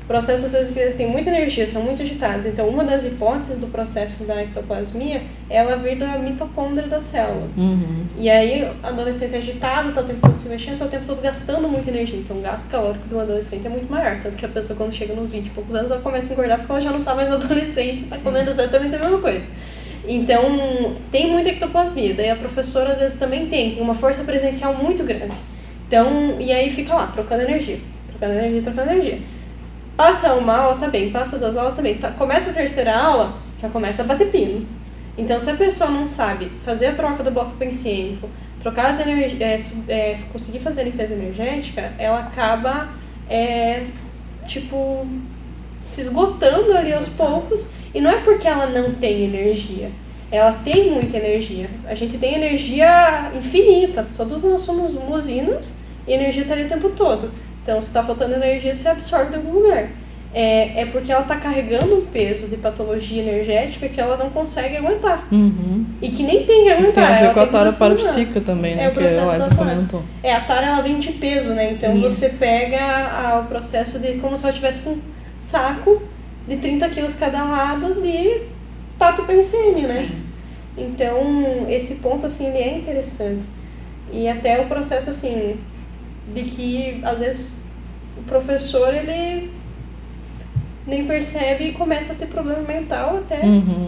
Processos, às vezes, que eles têm muita energia, são muito agitados. Então, uma das hipóteses do processo da ectoplasmia é ela vir da mitocôndria da célula. E aí, o adolescente é agitado, está o tempo todo se mexendo, está o tempo todo gastando muita energia. Então, o gasto calórico de um adolescente é muito maior. Tanto que a pessoa, quando chega nos 20 e poucos anos, ela começa a engordar porque ela já não está mais na adolescência, está comendo exatamente a mesma coisa. Então, tem muita ectoplasmia. Daí, a professora, às vezes, também tem uma força presencial muito grande. Então, e aí fica lá, trocando energia. Passa uma aula, tá bem. Passa 2 aulas, tá bem. Começa a terceira aula, já começa a bater pino. Então, se a pessoa não sabe fazer a troca do bloco pensênico, trocar as energias, conseguir fazer a limpeza energética, ela acaba, se esgotando ali aos poucos. E não é porque ela não tem energia. Ela tem muita energia. A gente tem energia infinita. Todos nós somos usinas e a energia está ali o tempo todo. Então, se está faltando energia, você absorve de algum lugar. é porque ela está carregando um peso de patologia energética que ela não consegue aguentar. E que nem tem que aguentar. Tem a ver ela com a tem tara parapsíquica também, né? É o Que a processo Laísa da tara. comentou. A tara, ela vem de peso, né? Então Isso. você pega o processo de como se ela tivesse com um saco de 30 quilos cada lado de pato pensene, né? Então, esse ponto, assim, ele é interessante. E até o processo, assim, de que, às vezes, o professor, ele nem percebe e começa a ter problema mental até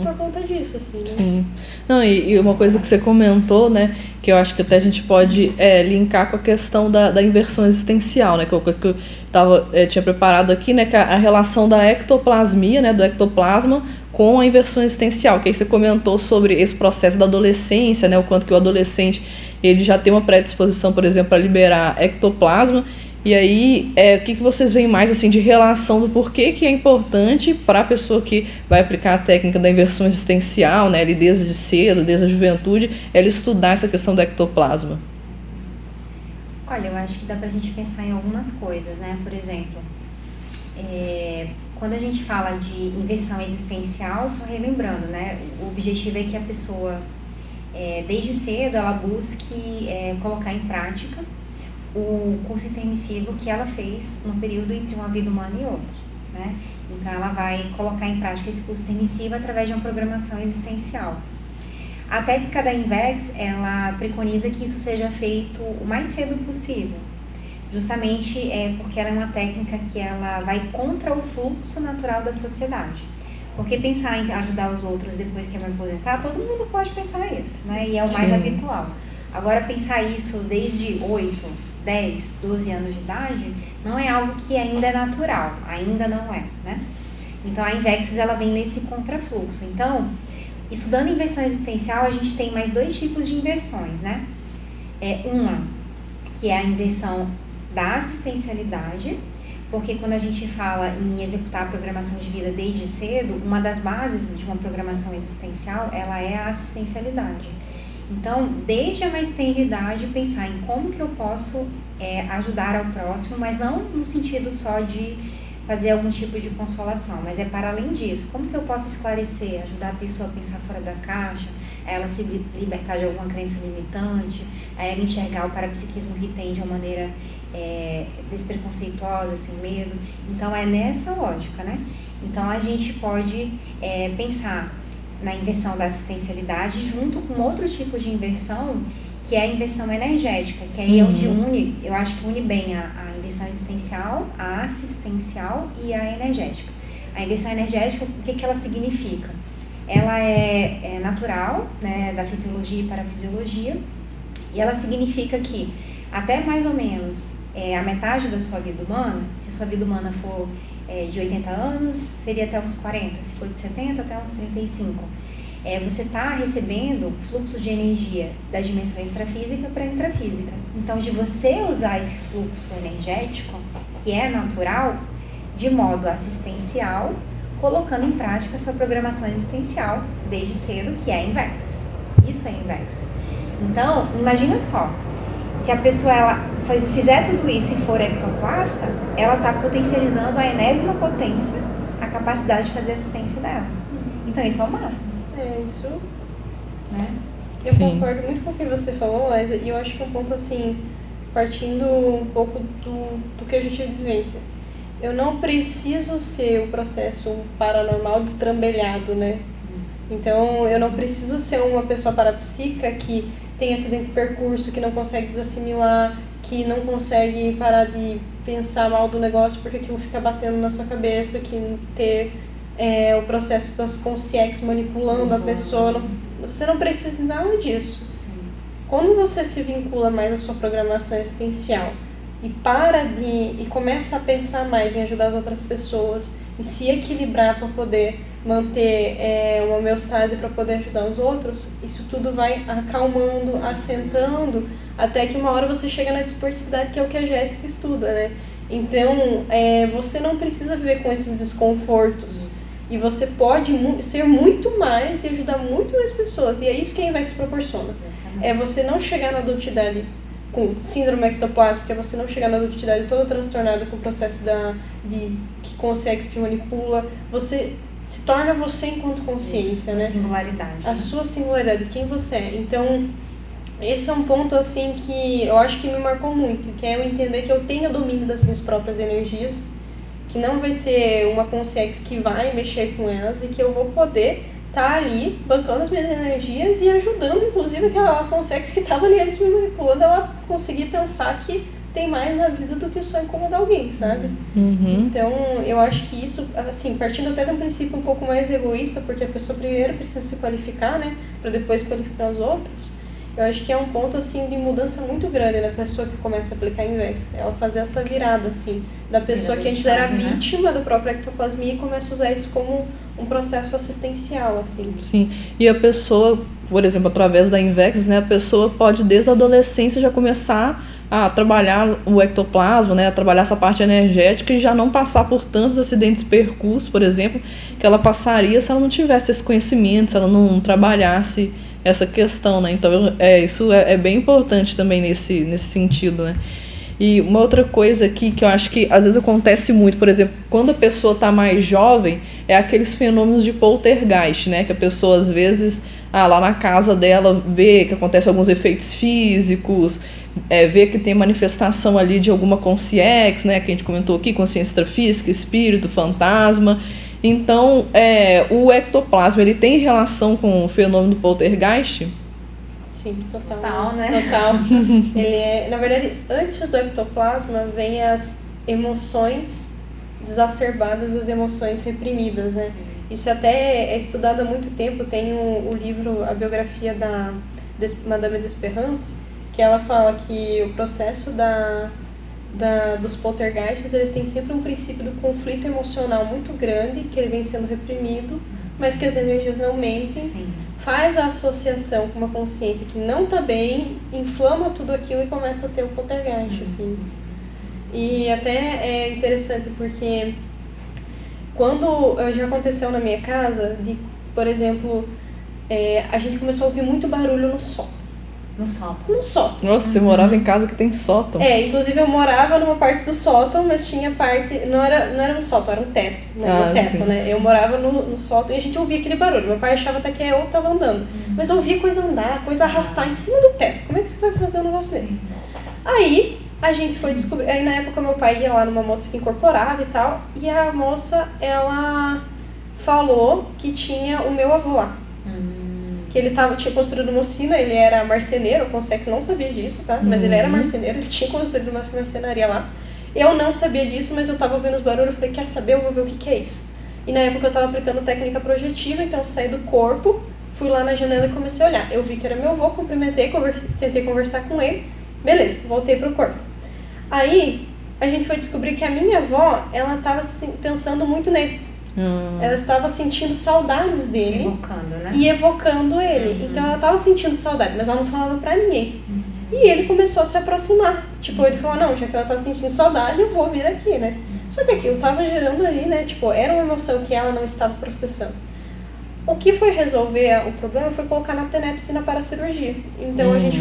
por conta disso, assim, né? Sim. Não, e uma coisa que você comentou, né, que eu acho que até a gente pode linkar com a questão da inversão existencial, né, que é uma coisa que eu tinha preparado aqui, né, que é a relação da ectoplasmia, né, do ectoplasma com a inversão existencial, que aí você comentou sobre esse processo da adolescência, né, o quanto que o adolescente ele já tem uma predisposição, por exemplo, para liberar ectoplasma. E aí, o que vocês veem mais assim de relação do porquê que é importante para a pessoa que vai aplicar a técnica da inversão existencial, né, ali desde cedo, desde a juventude, ela estudar essa questão do ectoplasma? Olha, eu acho que dá pra gente pensar em algumas coisas, né? Por exemplo, quando a gente fala de inversão existencial, só relembrando, né? O objetivo é que a pessoa, desde cedo, ela busque colocar em prática o curso intermissivo que ela fez no período entre uma vida humana e outra, né? Então, ela vai colocar em prática esse curso intermissivo através de uma programação existencial. A técnica da INVEX, ela preconiza que isso seja feito o mais cedo possível, justamente porque ela é uma técnica que ela vai contra o fluxo natural da sociedade. Porque pensar em ajudar os outros depois que eu me aposentar, todo mundo pode pensar isso, né? E é o mais habitual. Agora, pensar isso desde 8, 10, 12 anos de idade, não é algo que ainda é natural, ainda não é, né? Então, a INVEX, ela vem nesse contrafluxo. Então, estudando inversão existencial, a gente tem mais 2 tipos de inversões, né? Uma, que é a inversão da assistencialidade, porque quando a gente fala em executar a programação de vida desde cedo, uma das bases de uma programação existencial, ela é a assistencialidade. Então, desde a mais tenra idade, pensar em como que eu posso ajudar ao próximo, mas não no sentido só de fazer algum tipo de consolação, mas para além disso, como que eu posso esclarecer, ajudar a pessoa a pensar fora da caixa, a ela se libertar de alguma crença limitante, a ela enxergar o parapsiquismo que tem de uma maneira despreconceituosa, sem medo. Então, é nessa lógica, né? Então, a gente pode pensar na inversão da assistencialidade junto com outro tipo de inversão, que é a inversão energética, que aí é onde eu acho que une bem a inversão existencial, a assistencial e a energética. A inversão energética, o que ela significa? Ela é natural, né, da fisiologia e parafisiologia, e ela significa que até mais ou menos a metade da sua vida humana, se a sua vida humana for de 80 anos, seria até uns 40, se for de 70 até uns 35. Você está recebendo fluxo de energia da dimensão extrafísica para a intrafísica. Então, de você usar esse fluxo energético, que é natural, de modo assistencial, colocando em prática a sua programação existencial desde cedo, que é a Invexis. Isso é Invexis. Então, imagina só, se a pessoa fizer tudo isso e for ectoplasta, ela está potencializando a enésima potência a capacidade de fazer assistência dela. Então, isso é o máximo. Isso. Né? Eu concordo muito com o que você falou, Laísa, e eu acho que é um ponto assim, partindo um pouco do que eu já tive de vivência. Eu não preciso ser o processo paranormal destrambelhado, né? Então, eu não preciso ser uma pessoa parapsíquica que tem acidente de percurso, que não consegue desassimilar, que não consegue parar de pensar mal do negócio porque aquilo fica batendo na sua cabeça, que ter o processo das consciências manipulando a pessoa. Você não precisa de nada disso. Sim. Quando você se vincula mais à sua programação existencial e começa a pensar mais em ajudar as outras pessoas, em se equilibrar para poder manter uma homeostase para poder ajudar os outros, isso tudo vai acalmando, assentando, até que uma hora você chega na desporticidade, que é o que a Jéssica estuda, né? Então, você não precisa viver com esses desconfortos. E você pode ser muito mais e ajudar muito mais pessoas. E é isso que a Invex proporciona. É você não chegar na adultidade com síndrome ectoplásmica, que é você não chegar na adultidade toda transtornada com o processo que consegue se manipula, você se torna você enquanto consciência, né? A singularidade. A sua singularidade, quem você é. Então, esse é um ponto, assim, que eu acho que me marcou muito, que é eu entender que eu tenho domínio das minhas próprias energias, que não vai ser uma consciência que vai mexer com elas e que eu vou poder estar ali bancando as minhas energias e ajudando, inclusive, aquela consciência que estava ali antes me manipulando, ela conseguir pensar que tem mais na vida do que só incomodar alguém, sabe? Então, eu acho que isso, assim, partindo até de um princípio um pouco mais egoísta, porque a pessoa primeiro precisa se qualificar, né, para depois qualificar os outros, eu acho que é um ponto, assim, de mudança muito grande na pessoa que começa a aplicar Invex. Ela fazer essa virada, assim, da pessoa que antes era vítima da própria ectoplasmia e começa a usar isso como um processo assistencial, assim. Sim, e a pessoa, por exemplo, através da Invex, né, a pessoa pode desde a adolescência já começar a trabalhar o ectoplasma, né, a trabalhar essa parte energética e já não passar por tantos acidentes percursos, por exemplo, que ela passaria se ela não tivesse esse conhecimento, se ela não trabalhasse essa questão, né? Então, isso é bem importante também nesse sentido, né? E uma outra coisa aqui que eu acho que às vezes acontece muito, por exemplo, quando a pessoa está mais jovem, é aqueles fenômenos de poltergeist, né? Que a pessoa às vezes, lá na casa dela, vê que acontecem alguns efeitos físicos, vê que tem manifestação ali de alguma consciência, né? Que a gente comentou aqui, consciência extrafísica, espírito, fantasma. Então, o ectoplasma, ele tem relação com o fenômeno do poltergeist? Sim, total. Total, né? Total. Ele na verdade, antes do ectoplasma, vem as emoções exacerbadas, as emoções reprimidas, né? Isso até é estudado há muito tempo. Tem o livro, a biografia da Madame Desperance, que ela fala que o processo dos poltergeists, eles têm sempre um princípio do conflito emocional muito grande, que ele vem sendo reprimido, mas que as energias não mentem. Sim. Faz a associação com uma consciência que não está bem, inflama tudo aquilo e começa a ter o poltergeist, assim. E até é interessante porque quando já aconteceu na minha casa, por exemplo, a gente começou a ouvir muito barulho no sótão. No sótão. No sótão. Nossa, você morava em casa que tem sótão. Inclusive eu morava numa parte do sótão, mas tinha parte... Não era um sótão, era um teto. Um teto, sim. né? Eu morava no sótão e a gente ouvia aquele barulho. Meu pai achava até que eu tava andando. Mas eu ouvia coisa andar, coisa arrastar em cima do teto. Como é que você vai fazer um negócio desse? Aí a gente foi descobrir... Aí na época meu pai ia lá numa moça que incorporava e tal. E a moça, ela falou que tinha o meu avô lá. Que ele tinha construído uma oficina, ele era marceneiro, o Consex não sabia disso, tá? Mas ele era marceneiro, ele tinha construído uma marcenaria lá. Eu não sabia disso, mas eu tava ouvindo os barulhos, eu falei, quer saber, eu vou ver o que é isso. E na época eu tava aplicando técnica projetiva, então eu saí do corpo, fui lá na janela e comecei a olhar. Eu vi que era meu avô, cumprimentei, tentei conversar com ele, beleza, voltei pro corpo. Aí, a gente foi descobrir que a minha avó, ela tava pensando muito nele. Ela estava sentindo saudades dele. Evocando, né? E evocando ele. Então ela estava sentindo saudade, mas ela não falava pra ninguém. E ele começou a se aproximar. Tipo, ele falou, não, já que ela tá sentindo saudade, eu vou vir aqui, né? Só que aquilo tava gerando ali, né? Tipo, era uma emoção que ela não estava processando. O que foi resolver o problema foi colocar na TENEPS e na paracirurgia. Então a gente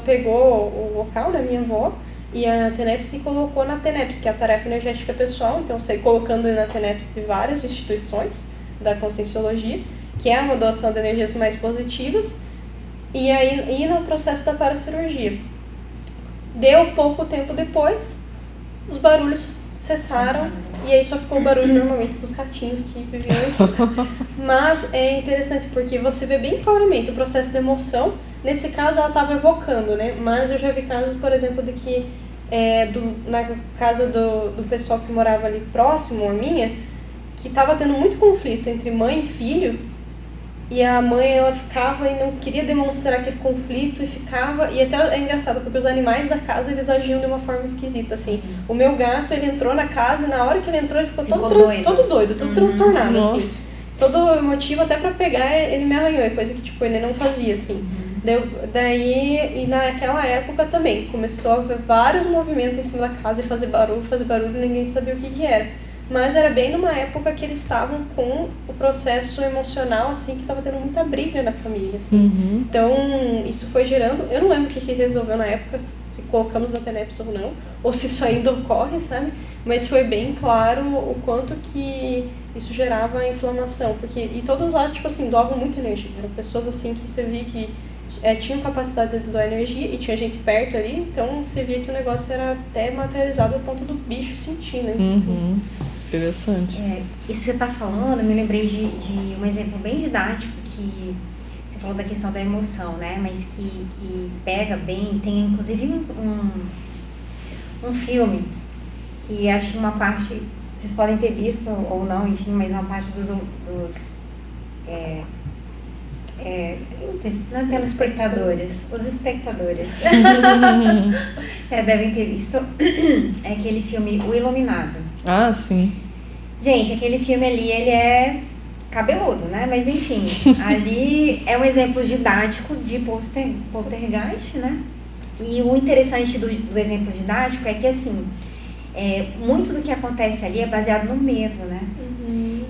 pegou o local da minha avó e a TENEPS colocou na TENEPS, que é a tarefa energética pessoal. Então eu saí colocando na TENEPS de várias instituições da Conscienciologia, que é a modulação de energias mais positivas, e aí no processo da paracirurgia. Deu pouco tempo depois, os barulhos cessaram, e aí só ficou o barulho normalmente dos gatinhos que viviam em cima. Mas é interessante porque você vê bem claramente o processo de emoção. Nesse caso ela estava evocando, né? Mas eu já vi casos, por exemplo, de que na casa do pessoal que morava ali próximo à minha, que estava tendo muito conflito entre mãe e filho, e a mãe ela ficava e não queria demonstrar aquele conflito e ficava, e até é engraçado porque os animais da casa eles agiam de uma forma esquisita, assim. O meu gato, ele entrou na casa e na hora que ele entrou ele ficou todo doido, todo transtornado, Nossa. assim. Todo emotivo, até pra pegar ele me arranhou, é coisa que tipo ele não fazia, assim. Daí, e naquela época também, começou a ver vários movimentos em cima da casa e fazer barulho, ninguém sabia o que era. mas era bem numa época que eles estavam com o processo emocional, assim, que estava tendo muita briga na família, assim. Então, isso foi gerando... Eu não lembro o que resolveu na época, se colocamos na TENEPS ou não, ou se isso ainda ocorre, sabe? Mas foi bem claro o quanto que isso gerava inflamação, porque... E todos lá, tipo assim, doavam muita energia. Eram pessoas, assim, que você via que tinham capacidade de doar energia e tinha gente perto ali, então você via que o negócio era até materializado ao ponto do bicho sentir, né? Assim. Interessante. Isso que você está falando, eu me lembrei de um exemplo bem didático que você falou da questão da emoção, né? Mas que pega bem, tem inclusive um filme que acho que uma parte, vocês podem ter visto ou não, enfim, mas uma parte dos telespectadores, os espectadores devem ter visto, é aquele filme O Iluminado. Ah, sim. Gente, aquele filme ali, ele é cabeludo, né? Mas enfim, ali é um exemplo didático de poltergeist, né? E o interessante do exemplo didático é que, assim, muito do que acontece ali é baseado no medo, né?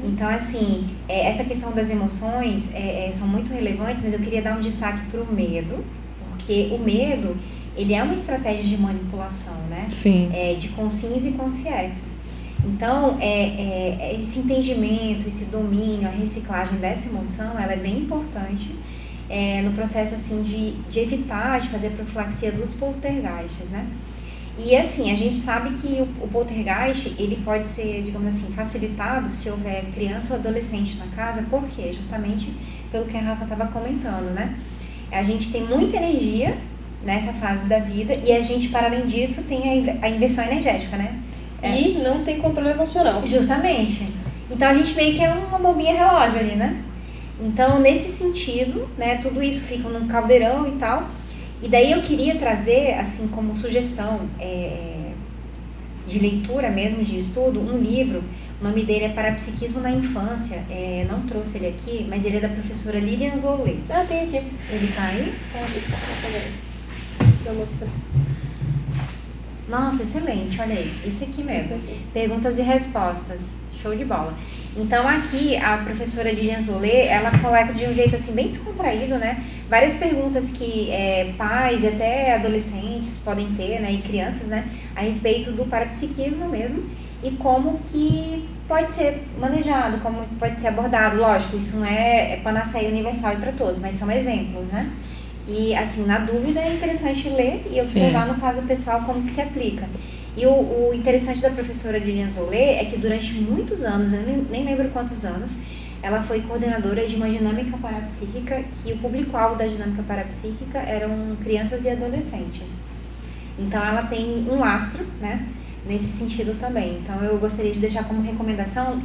Então, assim, essa questão das emoções são muito relevantes, mas eu queria dar um destaque para o medo, porque o medo, ele é uma estratégia de manipulação, né? Sim. De consciência e consciências. Então, esse entendimento, esse domínio, a reciclagem dessa emoção, ela é bem importante no processo, assim, de evitar, de fazer profilaxia dos poltergeists, né? E assim, a gente sabe que o poltergeist, ele pode ser, digamos assim, facilitado se houver criança ou adolescente na casa. Por quê? Justamente pelo que a Rafa estava comentando, né? A gente tem muita energia nessa fase da vida e a gente, para além disso, tem a inversão energética, né? E não tem controle emocional. Justamente. Então, a gente meio que é uma bombinha relógio ali, né? Então, nesse sentido, né, tudo isso fica num caldeirão e tal. E daí eu queria trazer, assim, como sugestão de leitura mesmo, de estudo, um livro. O nome dele é Parapsiquismo na Infância. Não trouxe ele aqui, mas ele é da professora Lilian Zolé. Ah, tem aqui. Ele tá aí? Vou mostrar. Nossa, excelente, olha aí. Esse aqui mesmo. Esse aqui. Perguntas e respostas. Show de bola. Então aqui a professora Lilian Zolé, ela coloca de um jeito assim bem descontraído, né? Várias perguntas que pais e até adolescentes podem ter, né? E crianças, né? A respeito do parapsiquismo mesmo e como que pode ser manejado, como pode ser abordado. Lógico, isso não é panaceia universal e para todos, mas são exemplos, né? Que, assim, na dúvida é interessante ler e observar, no caso pessoal, como que se aplica. E o interessante da professora Lilian Zolé é que durante muitos anos, eu nem lembro quantos anos, ela foi coordenadora de uma dinâmica parapsíquica, que o público-alvo da dinâmica parapsíquica eram crianças e adolescentes. Então ela tem um lastro, né, nesse sentido também. Então eu gostaria de deixar como recomendação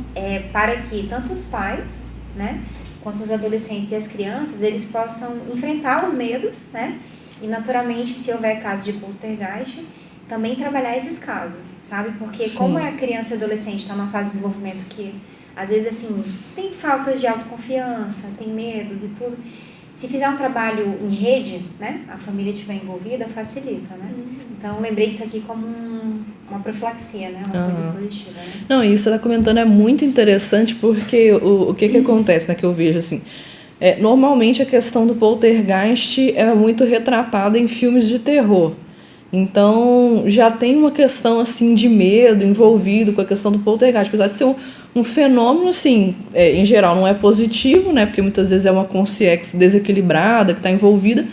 para que tanto os pais, né, quanto os adolescentes e as crianças, eles possam enfrentar os medos, né, e naturalmente, se houver caso de poltergeist, também trabalhar esses casos, sabe? Porque Sim. Como a criança e adolescente está numa fase de desenvolvimento que, às vezes, assim, tem falta de autoconfiança, tem medos e tudo, se fizer um trabalho em rede, né, a família estiver envolvida, facilita, né? Então, lembrei disso aqui como uma profilaxia, né? Uma coisa positiva, né? Não, e isso que você está comentando é muito interessante porque o que acontece, né, que eu vejo, assim, normalmente a questão do poltergeist é muito retratada em filmes de terror. Então, já tem uma questão, assim, de medo envolvido com a questão do poltergeist. Apesar de ser um fenômeno, assim, em geral não é positivo, né? Porque muitas vezes é uma consciência desequilibrada que está envolvida.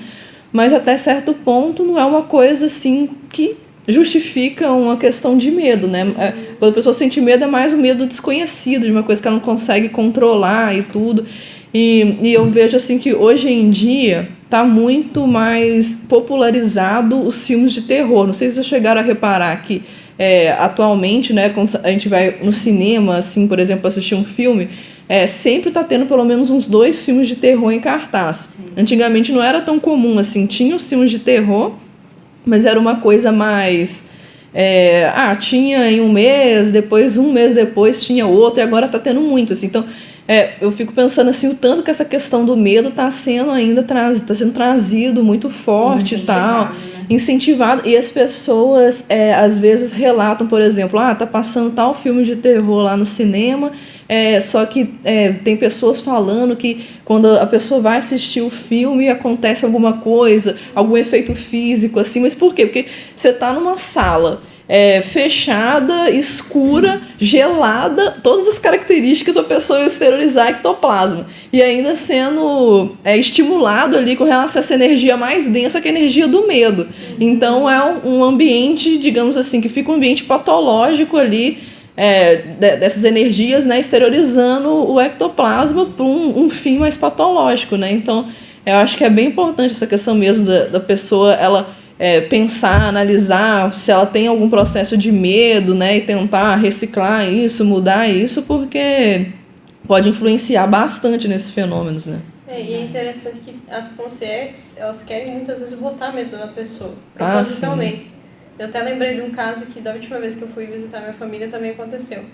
Mas até certo ponto não é uma coisa, assim, que justifica uma questão de medo, né? Quando a pessoa sente medo, é mais um medo desconhecido, de uma coisa que ela não consegue controlar e tudo. E eu vejo, assim, que hoje em dia tá muito mais popularizado os filmes de terror. Não sei se vocês chegaram a reparar que atualmente, né, quando a gente vai no cinema, assim, por exemplo, assistir um filme, sempre tá tendo pelo menos uns 2 filmes de terror em cartaz. Sim. Antigamente não era tão comum, assim, tinha os filmes de terror, mas era uma coisa mais... tinha em um mês depois tinha outro, e agora tá tendo muito, assim. Então, eu fico pensando assim, o tanto que essa questão do medo está sendo ainda sendo trazido muito forte e tal. incentivado. E as pessoas, às vezes, relatam, por exemplo, tá passando tal filme de terror lá no cinema, só que tem pessoas falando que quando a pessoa vai assistir o filme acontece alguma coisa, algum efeito físico, assim. Mas por quê? Porque você tá numa sala fechada, escura, gelada, todas as características para a pessoa exteriorizar ectoplasma. E ainda sendo estimulado ali com relação a essa energia mais densa, que é a energia do medo. Sim. Então é um ambiente, digamos assim, que fica um ambiente patológico ali, dessas energias, né, exteriorizando o ectoplasma para um fim mais patológico, né? Então eu acho que é bem importante essa questão mesmo da pessoa, ela pensar, analisar se ela tem algum processo de medo, né, e tentar reciclar isso, mudar isso, porque pode influenciar bastante nesses fenômenos, né? E é interessante que as consciências, elas querem muitas vezes botar medo na pessoa, propositalmente. Eu até lembrei de um caso que da última vez que eu fui visitar minha família também aconteceu.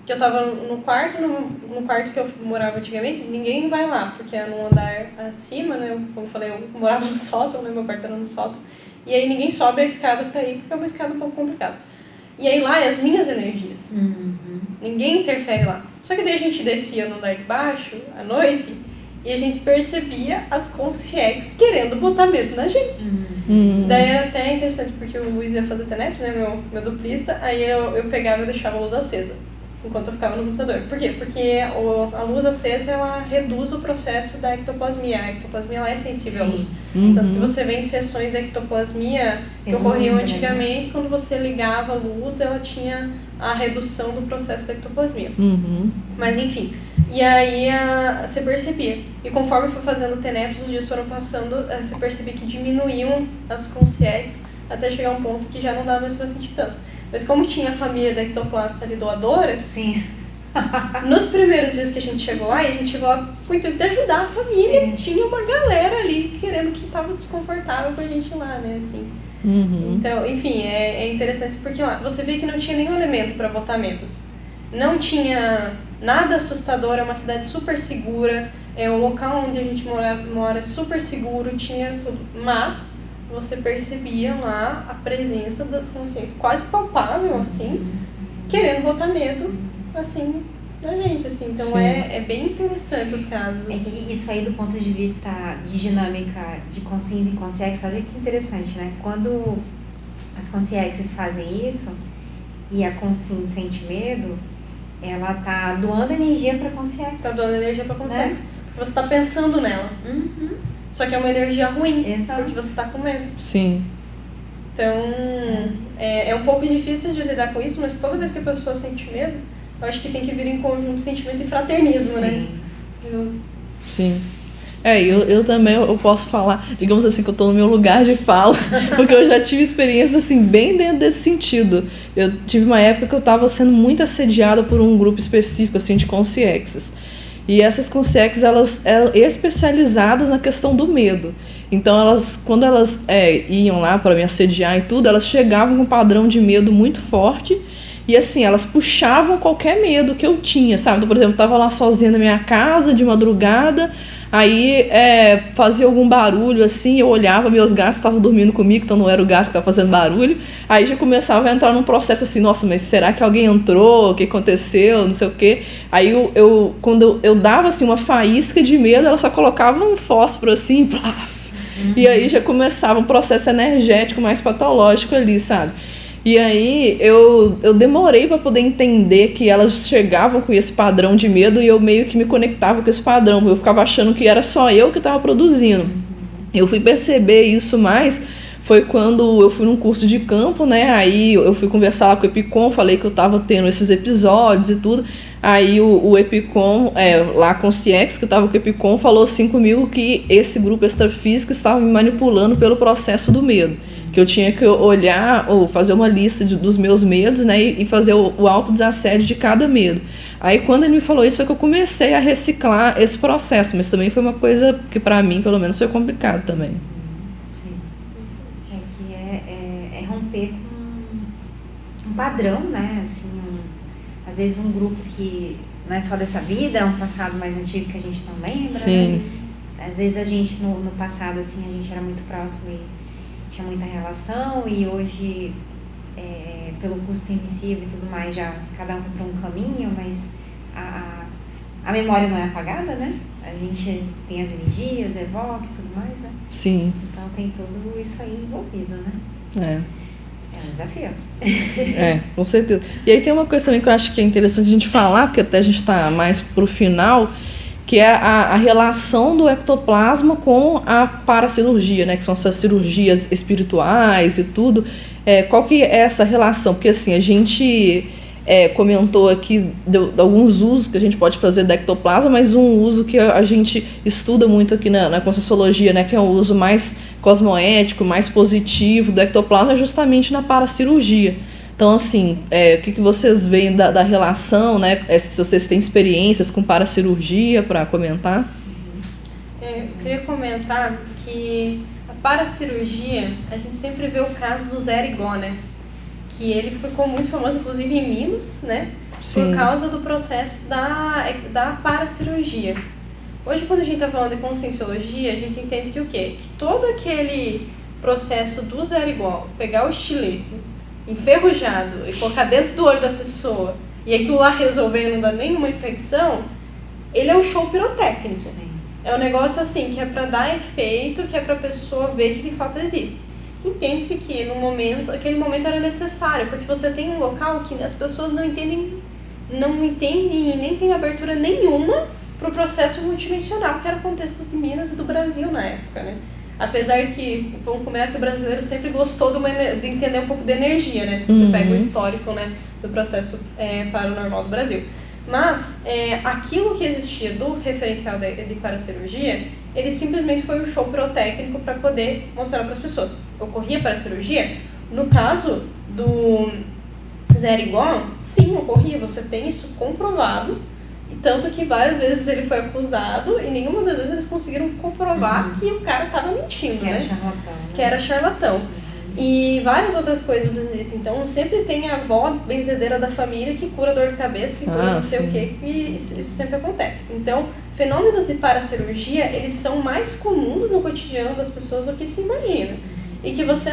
Que eu tava no quarto que eu morava antigamente, ninguém vai lá, porque é num andar acima, né, como eu falei, eu morava no sótão, né, meu quarto era no sótão. E aí ninguém sobe a escada pra ir, porque é uma escada um pouco complicada. E aí lá é as minhas energias. Ninguém interfere lá. Só que daí a gente descia no andar de baixo, à noite, e a gente percebia as consciências querendo botar medo na gente. Daí era até interessante, porque o Luiz ia fazer TENEPS, né, meu duplista, aí eu pegava e deixava a luz acesa, enquanto eu ficava no computador. Por quê? Porque a luz acesa, ela reduz o processo da ectoplasmia. A ectoplasmia, ela é sensível à luz. Tanto que você vê em sessões da ectoplasmia que ocorriam antigamente, quando você ligava a luz, ela tinha a redução do processo da ectoplasmia. Mas enfim, e aí você percebia. E conforme foi fazendo o TENEPS, os dias foram passando, você percebia que diminuíam as consciências até chegar a um ponto que já não dava mais pra sentir tanto. Mas como tinha a família da ectoplasta ali doadora, sim. Nos primeiros dias que a gente chegou lá, e a gente chegou lá com o intuito de ajudar a família, sim, tinha uma galera ali querendo que estava desconfortável com a gente lá, né, assim. Então, enfim, é interessante porque lá você vê que não tinha nenhum elemento para botar medo. Não tinha nada assustador, é uma cidade super segura, o local onde a gente mora é super seguro, tinha tudo, mas você percebia lá a presença das consciências quase palpável, assim, querendo botar medo, assim, na gente, assim. Então é bem interessante os casos. Assim. É que isso aí, do ponto de vista de dinâmica de consciência e consciência, olha que interessante, né? Quando as consciências fazem isso e a consciência sente medo, ela tá doando energia pra consciência. Tá doando energia pra consciência. Porque você tá pensando nela. Só que é uma energia ruim, exato, porque você tá com medo. Sim. Então, é um pouco difícil de lidar com isso, mas toda vez que a pessoa sente medo, eu acho que tem que vir em conjunto sentimento e fraternismo, sim, né? Junto. Sim. Eu também eu posso falar, digamos assim, que eu tô no meu lugar de fala, porque eu já tive experiências assim, bem dentro desse sentido. Eu tive uma época que eu tava sendo muito assediada por um grupo específico, assim, de consciências. E essas consciências, elas eram especializadas na questão do medo. Então, quando elas iam lá para me assediar e tudo, elas chegavam com um padrão de medo muito forte. E assim, elas puxavam qualquer medo que eu tinha, sabe? Então, por exemplo, eu tava lá sozinha na minha casa, de madrugada, aí fazia algum barulho assim, eu olhava, meus gatos estavam dormindo comigo, então não era o gato que estava fazendo barulho. Aí já começava a entrar num processo assim, nossa, mas será que alguém entrou? O que aconteceu? Não sei o quê. Aí quando eu dava assim uma faísca de medo, ela só colocava um fósforo assim, plaf. E aí já começava um processo energético mais patológico ali, sabe? E aí eu demorei para poder entender que elas chegavam com esse padrão de medo e eu meio que me conectava com esse padrão, porque eu ficava achando que era só eu que estava produzindo. Eu fui perceber isso mais, foi quando eu fui num curso de campo, né? Aí eu fui conversar lá com o Epicom, falei que eu estava tendo esses episódios e tudo. Aí o Epicom, lá com o CIEX, que eu estava com o Epicom, falou assim comigo que esse grupo extrafísico estava me manipulando pelo processo do medo. Que eu tinha que olhar ou fazer uma lista dos meus medos, né, e fazer o autodesassédio de cada medo. Aí quando ele me falou isso, foi que eu comecei a reciclar esse processo, mas também foi uma coisa que para mim, pelo menos, foi complicado também. Sim. Que é romper com um padrão, né, assim, às vezes um grupo que não é só dessa vida, é um passado mais antigo que a gente não lembra. Sim. Né? Às vezes a gente, no passado, assim, a gente era muito próximo e tinha muita relação e hoje, pelo custo emissivo e tudo mais, já cada um foi para um caminho, mas a memória não é apagada, né? A gente tem as energias, evoca e tudo mais, né? Sim. Então tem tudo isso aí envolvido, né? É um desafio. Com certeza. E aí tem uma coisa também que eu acho que é interessante a gente falar, porque até a gente está mais pro final, que é a relação do ectoplasma com a paracirurgia, né? Que são essas cirurgias espirituais e tudo. Qual que é essa relação? Porque assim, a gente comentou aqui de alguns usos que a gente pode fazer do ectoplasma, mas um uso que a gente estuda muito aqui na Conscienciologia, né? Que é um uso mais cosmoético, mais positivo do ectoplasma, é justamente na paracirurgia. Então, assim, o que vocês veem da relação, né? Se vocês têm experiências com paracirurgia para comentar? Eu queria comentar que a paracirurgia, a gente sempre vê o caso do Zé Arigó, né? Que ele ficou muito famoso, inclusive em Minas, né? Sim. Por causa do processo da paracirurgia. Hoje, quando a gente está falando de conscienciologia, a gente entende que o quê? Que todo aquele processo do Zé Arigó, pegar o estilete enferrujado e colocar dentro do olho da pessoa e aquilo lá resolver e não dar nenhuma infecção, ele é um show pirotécnico. Sim. É um negócio assim, que é para dar efeito, que é para a pessoa ver que de fato existe. Entende-se que aquele momento era necessário, porque você tem um local que as pessoas não entendem e nem tem abertura nenhuma para o processo multidimensional, que era o contexto de Minas e do Brasil na época, né? Apesar que, vamos combinar que o brasileiro sempre gostou de entender um pouco de energia, né? Se você pega o histórico, né, do processo paranormal do Brasil. Mas aquilo que existia do referencial de paracirurgia, ele simplesmente foi um show pirotécnico para poder mostrar para as pessoas. Ocorria paracirurgia? No caso do Zé Arigó, sim, ocorria. Você tem isso comprovado. E tanto que várias vezes ele foi acusado e nenhuma das vezes eles conseguiram comprovar que o cara estava mentindo, que né? Era charlatão, né? Que era charlatão. E várias outras coisas existem. Então, sempre tem a avó benzedeira da família que cura dor de cabeça, que cura não sei o quê, e isso sempre acontece. Então, fenômenos de paracirurgia, eles são mais comuns no cotidiano das pessoas do que se imagina. E que você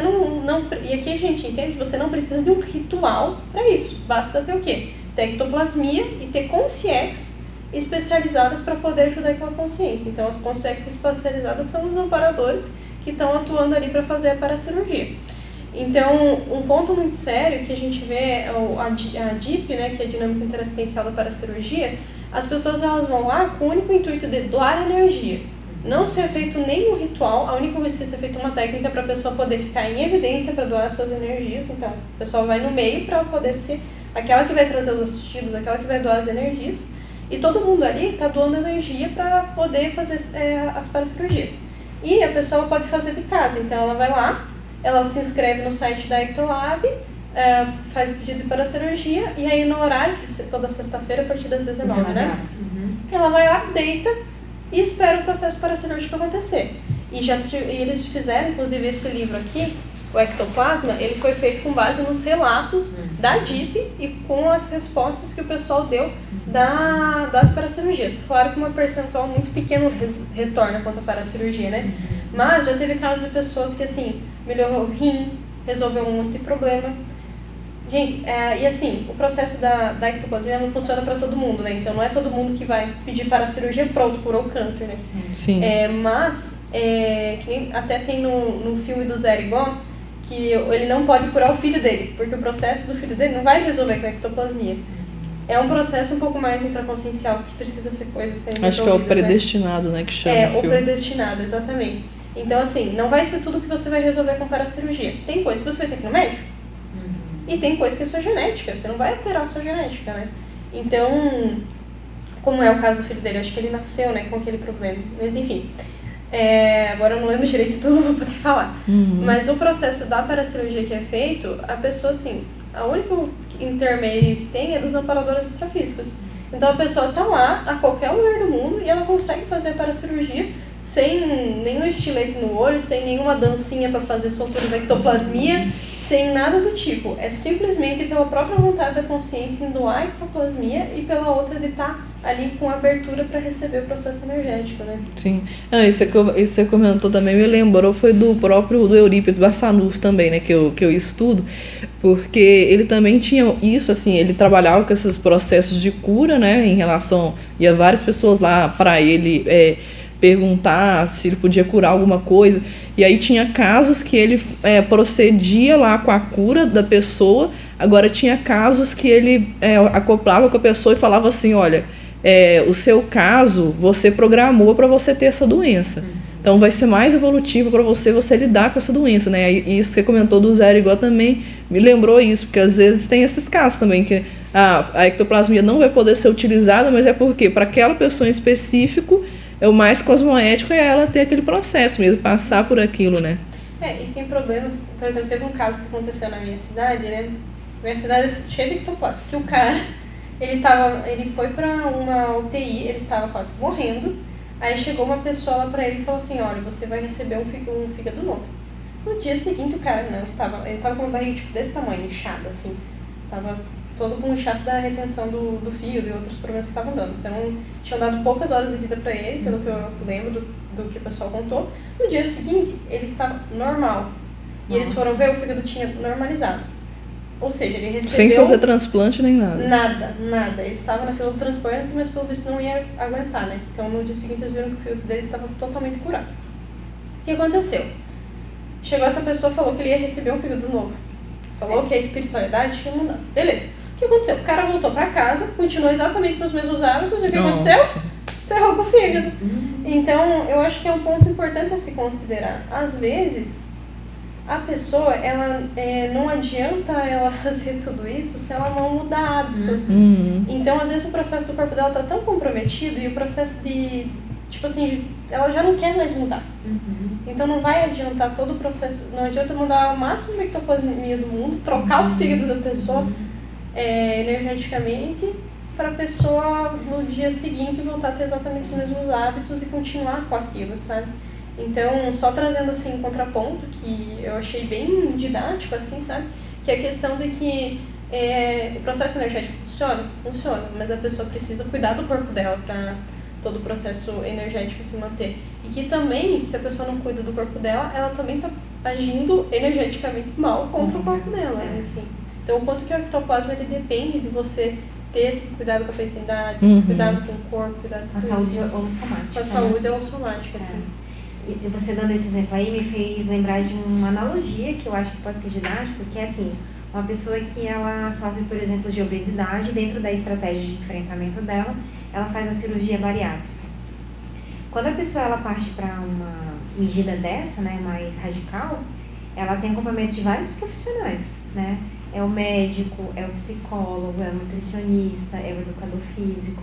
e aqui a gente entende que você não precisa de um ritual para isso. Basta ter o quê? Ter ectoplasmia e ter consciex especializadas para poder ajudar aquela consciência. Então, as consciex especializadas são os amparadores que estão atuando ali para fazer a paracirurgia. Então, um ponto muito sério que a gente vê a DIP, né, que é a dinâmica interassistencial da paracirurgia, as pessoas elas vão lá com o único intuito de doar energia. Não ser feito nenhum ritual, a única coisa que ser feita uma técnica para a pessoa poder ficar em evidência para doar as suas energias. Então, o pessoal vai no meio para poder ser aquela que vai trazer os assistidos, aquela que vai doar as energias. E todo mundo ali está doando energia para poder fazer as paracirurgias. E a pessoa pode fazer de casa, então ela vai lá, ela se inscreve no site da Ectolab, faz o pedido de paracirurgia, e aí no horário, que é toda sexta-feira a partir das 19, né? Ela vai lá, deita e espera o processo paracirúrgico acontecer. E eles fizeram, inclusive, esse livro aqui, o Ectoplasma, ele foi feito com base nos relatos da DIP e com as respostas que o pessoal deu das paracirurgias. Claro que uma percentual muito pequeno retorna quanto à paracirurgia, né? Mas já teve casos de pessoas que, assim, melhorou o rim, resolveu um monte de problema. Gente, e assim, o processo da ectoplasmia não funciona para todo mundo, né? Então não é todo mundo que vai pedir paracirurgia, pronto, curou o câncer, né? Sim. Mas, que nem até tem no filme do Zé Arigó, que ele não pode curar o filho dele, porque o processo do filho dele não vai resolver com a ectoplasmia. É um processo um pouco mais intraconsciencial que precisa ser coisas sendo acho que é o predestinado, né, que chama o predestinado, exatamente. Então, assim, não vai ser tudo que você vai resolver com paracirurgia. Tem coisa que você vai ter que ir no médico. E tem coisa que é sua genética, você não vai alterar a sua genética, né? Então, como é o caso do filho dele, acho que ele nasceu, né, com aquele problema. Mas, enfim, agora eu não lembro direito de tudo, não vou poder falar. Mas o processo da paracirurgia que é feito, a pessoa, assim, a única intermédio que tem é dos amparadores extrafísicos. Então a pessoa está lá, a qualquer lugar do mundo, e ela consegue fazer a paracirurgia sem nenhum estilete no olho, sem nenhuma dancinha para fazer soltura da ectoplasmia, sem nada do tipo. É simplesmente pela própria vontade da consciência em doar a ectoplasmia e pela outra de estar ali com abertura para receber o processo energético, né? Sim. Isso que você comentou também me lembrou, foi do Eurípides Barçanufo também, né? Que eu estudo, porque ele também tinha isso, assim, ele trabalhava com esses processos de cura, né? Em relação, ia várias pessoas lá para ele perguntar se ele podia curar alguma coisa, e aí tinha casos que ele procedia lá com a cura da pessoa, agora tinha casos que ele acoplava com a pessoa e falava assim, olha, o seu caso, você programou para você ter essa doença, então vai ser mais evolutivo para você lidar com essa doença, né? E isso que você comentou do zero igual também me lembrou isso, porque às vezes tem esses casos também que a ectoplasmia não vai poder ser utilizada, mas é porque para aquela pessoa em específico o mais cosmoético é ela ter aquele processo mesmo, passar por aquilo, né? E tem problemas, por exemplo, teve um caso que aconteceu na minha cidade, né? Minha cidade é cheia de ectoplasma, que o cara, ele foi pra uma UTI, ele estava quase morrendo, aí chegou uma pessoa lá pra ele e falou assim, olha, você vai receber um fígado novo. No dia seguinte o cara ele estava com uma barriga tipo desse tamanho, inchada, assim, tava todo com o inchaço da retenção do fígado e outros problemas que estavam dando. Então, tinham dado poucas horas de vida para ele, pelo que eu lembro do que o pessoal contou. No dia seguinte, ele estava normal. E eles foram ver, o fígado tinha normalizado. Ou seja, ele recebeu... Sem fazer transplante nem nada. Nada. Ele estava na fila do transplante, mas pelo visto não ia aguentar, né? Então, no dia seguinte, eles viram que o fígado dele estava totalmente curado. O que aconteceu? Chegou essa pessoa e falou que ele ia receber um fígado novo. Falou que a espiritualidade tinha mudado. Beleza. O que aconteceu? O cara voltou pra casa, continuou exatamente com os mesmos hábitos, e o que aconteceu? Ferrou com o fígado. Então, eu acho que é um ponto importante a se considerar. Às vezes, a pessoa, ela não adianta ela fazer tudo isso se ela não mudar hábito. Então, às vezes, o processo do corpo dela tá tão comprometido e o processo tipo assim, ela já não quer mais mudar. Então, não vai adiantar todo o processo, não adianta mudar o máximo de ectoplasmia do mundo, trocar o fígado da pessoa energeticamente para a pessoa no dia seguinte voltar a ter exatamente os mesmos hábitos e continuar com aquilo, sabe? Então, só trazendo assim um contraponto que eu achei bem didático, assim, sabe? Que é a questão de que o processo energético funciona, mas a pessoa precisa cuidar do corpo dela para todo o processo energético se manter. E que também, se a pessoa não cuida do corpo dela, ela também está agindo energeticamente mal contra o corpo dela, né? Assim. Então, o quanto que o ectoplasma ele depende de você ter esse cuidado com a felicidade, cuidado com o corpo, cuidado com a saúde holossomática. Com a saúde holossomática, assim. E você dando esse exemplo aí me fez lembrar de uma analogia que eu acho que pode ser didático, que é assim, uma pessoa que ela sofre, por exemplo, de obesidade, dentro da estratégia de enfrentamento dela, ela faz uma cirurgia bariátrica. Quando a pessoa ela parte para uma medida dessa, né, mais radical, ela tem acompanhamento de vários profissionais, né? É o médico, é o psicólogo, é o nutricionista, é o educador físico.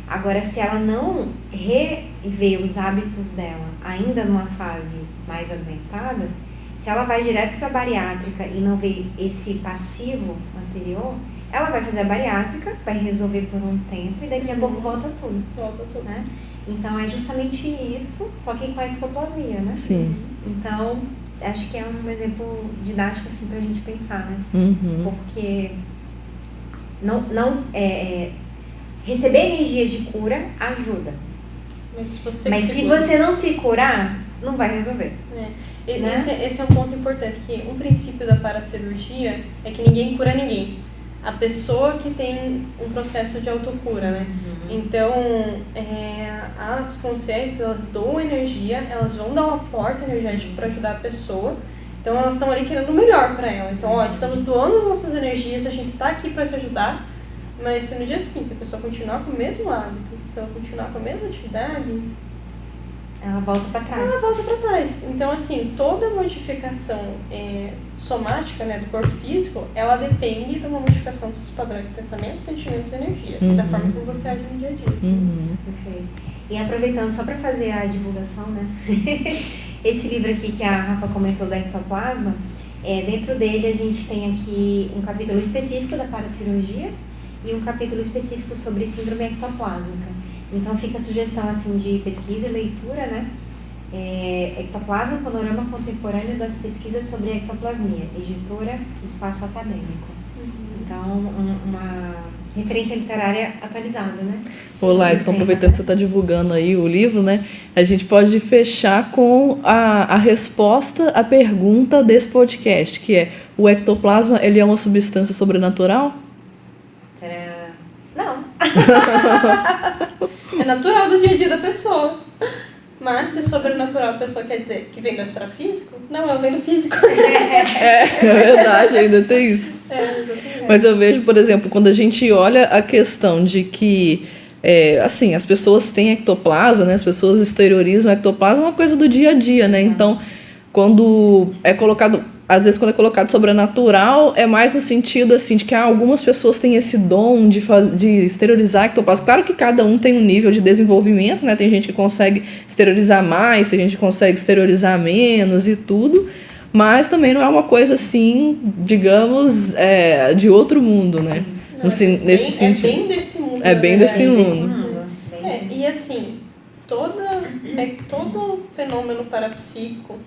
Agora, se ela não rever os hábitos dela ainda numa fase mais adiantada, se ela vai direto para a bariátrica e não vê esse passivo anterior, ela vai fazer a bariátrica, vai resolver por um tempo e daqui a pouco volta tudo. Né? Então, é justamente isso, só que com a ectoplasmia, né? Sim. Então, acho que é um exemplo didático assim pra gente pensar, né? Porque receber energia de cura ajuda. Mas se você não se curar, não vai resolver. Né? Esse é um ponto importante, que um princípio da paracirurgia é que ninguém cura ninguém. A pessoa que tem um processo de autocura, né? Então, as consciências, elas doam energia, elas vão dar um aporte energético para ajudar a pessoa. Então, elas estão ali querendo o melhor para ela. Então, estamos doando as nossas energias, a gente está aqui para te ajudar, mas se no dia seguinte a pessoa continuar com o mesmo hábito, se ela continuar com a mesma atividade, ela volta para trás. Então, assim, toda modificação somática, né, do corpo físico, ela depende de uma modificação dos seus padrões de pensamento, sentimentos e energia, da forma como você age no dia a dia. Perfeito. E aproveitando, só para fazer a divulgação, né? Esse livro aqui que a Rafa comentou da ectoplasma, dentro dele a gente tem aqui um capítulo específico da paracirurgia e um capítulo específico sobre síndrome ectoplásmica. Então fica a sugestão assim de pesquisa e leitura, né? Ectoplasma, Panorama Contemporâneo das Pesquisas sobre Ectoplasmia, editora Espaço Acadêmico. Então, uma referência literária atualizada, né? Olá, então aproveitando que você está divulgando aí o livro, né? A gente pode fechar com a resposta à pergunta desse podcast, que é: o ectoplasma, ele é uma substância sobrenatural? Não. É natural do dia a dia da pessoa. Mas se sobrenatural a pessoa quer dizer que vem do extrafísico, não, ela vem do físico. É verdade, ainda tem isso. Exatamente. Mas eu vejo, por exemplo, quando a gente olha a questão de que, assim, as pessoas têm ectoplasma, né? As pessoas exteriorizam o ectoplasma, é uma coisa do dia a dia, né? Então, quando é colocado, às vezes quando é colocado sobrenatural, é mais no sentido, assim, de que algumas pessoas têm esse dom de exteriorizar ectoplasma. Claro que cada um tem um nível de desenvolvimento, né? Tem gente que consegue exteriorizar mais, tem gente que consegue exteriorizar menos e tudo. Mas também não é uma coisa assim, digamos, de outro mundo, né? Nesse sentido. É bem desse mundo. É bem desse mundo. E assim, todo fenômeno parapsíquico,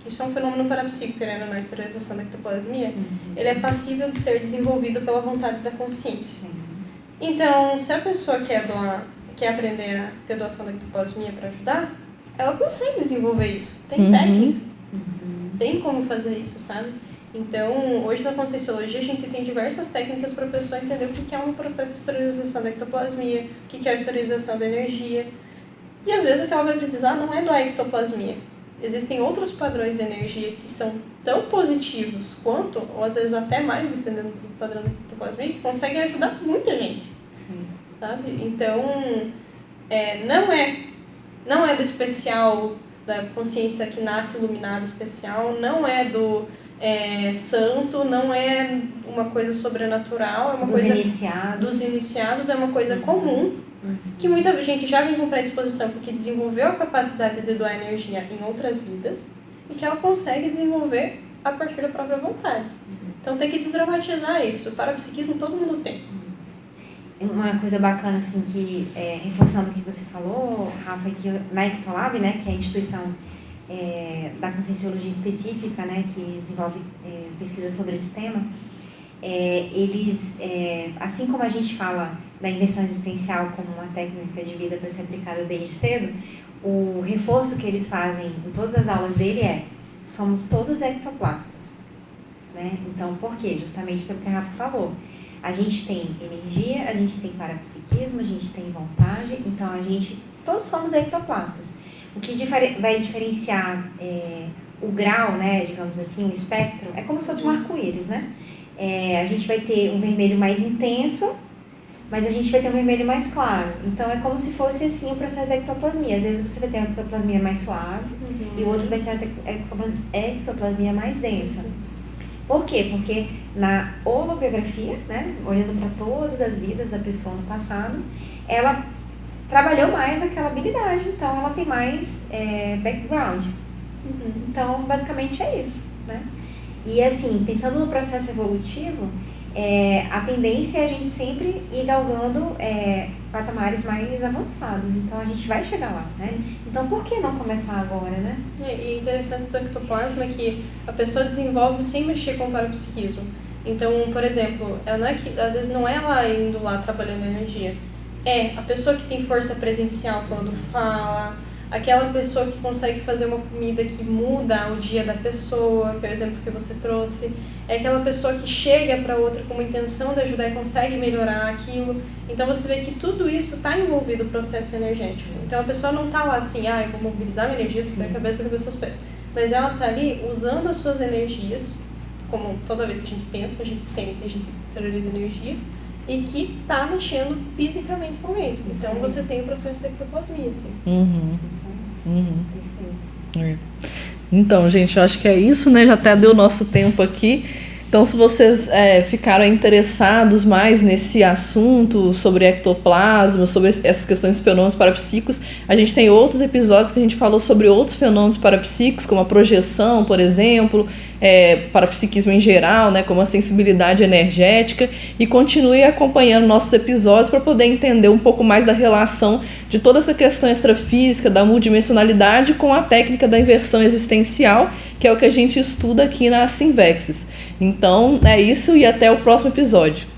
que isso é um fenômeno parapsíquico, querendo na exteriorização da ectoplasmia, ele é passível de ser desenvolvido pela vontade da consciência. Então, se a pessoa quer aprender a ter doação da ectoplasmia para ajudar, ela consegue desenvolver isso. Tem técnica. Tem como fazer isso, sabe? Então, hoje na Conscienciologia a gente tem diversas técnicas para a pessoa entender o que é um processo de esterilização da ectoplasmia, o que é a esterilização da energia. E às vezes o que ela vai precisar não é doar a ectoplasmia. Existem outros padrões de energia que são tão positivos quanto, ou às vezes até mais, dependendo do padrão da ectoplasmia, que conseguem ajudar muita gente. Sim. Sabe? Então, não é do especial, da consciência que nasce iluminada especial, não é do santo, não é uma coisa sobrenatural, é uma coisa dos iniciados, é uma coisa comum, que muita gente já vem com predisposição porque desenvolveu a capacidade de doar energia em outras vidas e que ela consegue desenvolver a partir da própria vontade. Então tem que desdramatizar isso. O parapsiquismo todo mundo tem. Uma coisa bacana, assim, que, reforçando o que você falou, Rafa, que na Ectolab, né, que é a instituição da Conscienciologia específica, né, que desenvolve pesquisa sobre esse tema, eles, assim como a gente fala da inversão existencial como uma técnica de vida para ser aplicada desde cedo, o reforço que eles fazem em todas as aulas dele somos todos ectoplastas, né? Então, por quê? Justamente pelo que a Rafa falou. A gente tem energia, a gente tem parapsiquismo, a gente tem vontade, então todos somos ectoplastas. O que vai diferenciar o grau, né, digamos assim, o espectro, é como se fosse um arco-íris, né? A gente vai ter um vermelho mais intenso, mas a gente vai ter um vermelho mais claro. Então é como se fosse assim o processo da ectoplasmia. Às vezes você vai ter uma ectoplasmia mais suave e o outro vai ser a ectoplasmia mais densa. Por quê? Porque na holobiografia, né, olhando para todas as vidas da pessoa no passado, ela trabalhou mais aquela habilidade, então ela tem mais background. Então, basicamente é isso, né? E assim, pensando no processo evolutivo, a tendência é a gente sempre ir galgando patamares mais avançados. Então, a gente vai chegar lá, né? Então, por que não começar agora, né? E interessante do ectoplasma é que a pessoa desenvolve sem mexer com o parapsiquismo. Então, por exemplo, às vezes não é ela indo lá trabalhando energia. É a pessoa que tem força presencial quando fala, aquela pessoa que consegue fazer uma comida que muda o dia da pessoa, que é o exemplo que você trouxe. É aquela pessoa que chega para outra com uma intenção de ajudar e consegue melhorar aquilo. Então você vê que tudo isso está envolvido no processo energético. Então a pessoa não está lá assim, eu vou mobilizar minha energia da cabeça aos pés. Mas ela está ali usando as suas energias, como toda vez que a gente pensa, a gente sente, a gente exterioriza energia, e que está mexendo fisicamente com ele. Então você tem o processo da ectoplasmia, assim. Perfeito. Então, gente, eu acho que é isso, né? Já até deu nosso tempo aqui. Então, se vocês ficaram interessados mais nesse assunto sobre ectoplasma, sobre essas questões de fenômenos parapsíquicos, a gente tem outros episódios que a gente falou sobre outros fenômenos parapsíquicos, como a projeção, por exemplo, parapsiquismo em geral, né, como a sensibilidade energética, e continue acompanhando nossos episódios para poder entender um pouco mais da relação de toda essa questão extrafísica, da multidimensionalidade com a técnica da inversão existencial, que é o que a gente estuda aqui na Simvexis. Então, é isso e até o próximo episódio.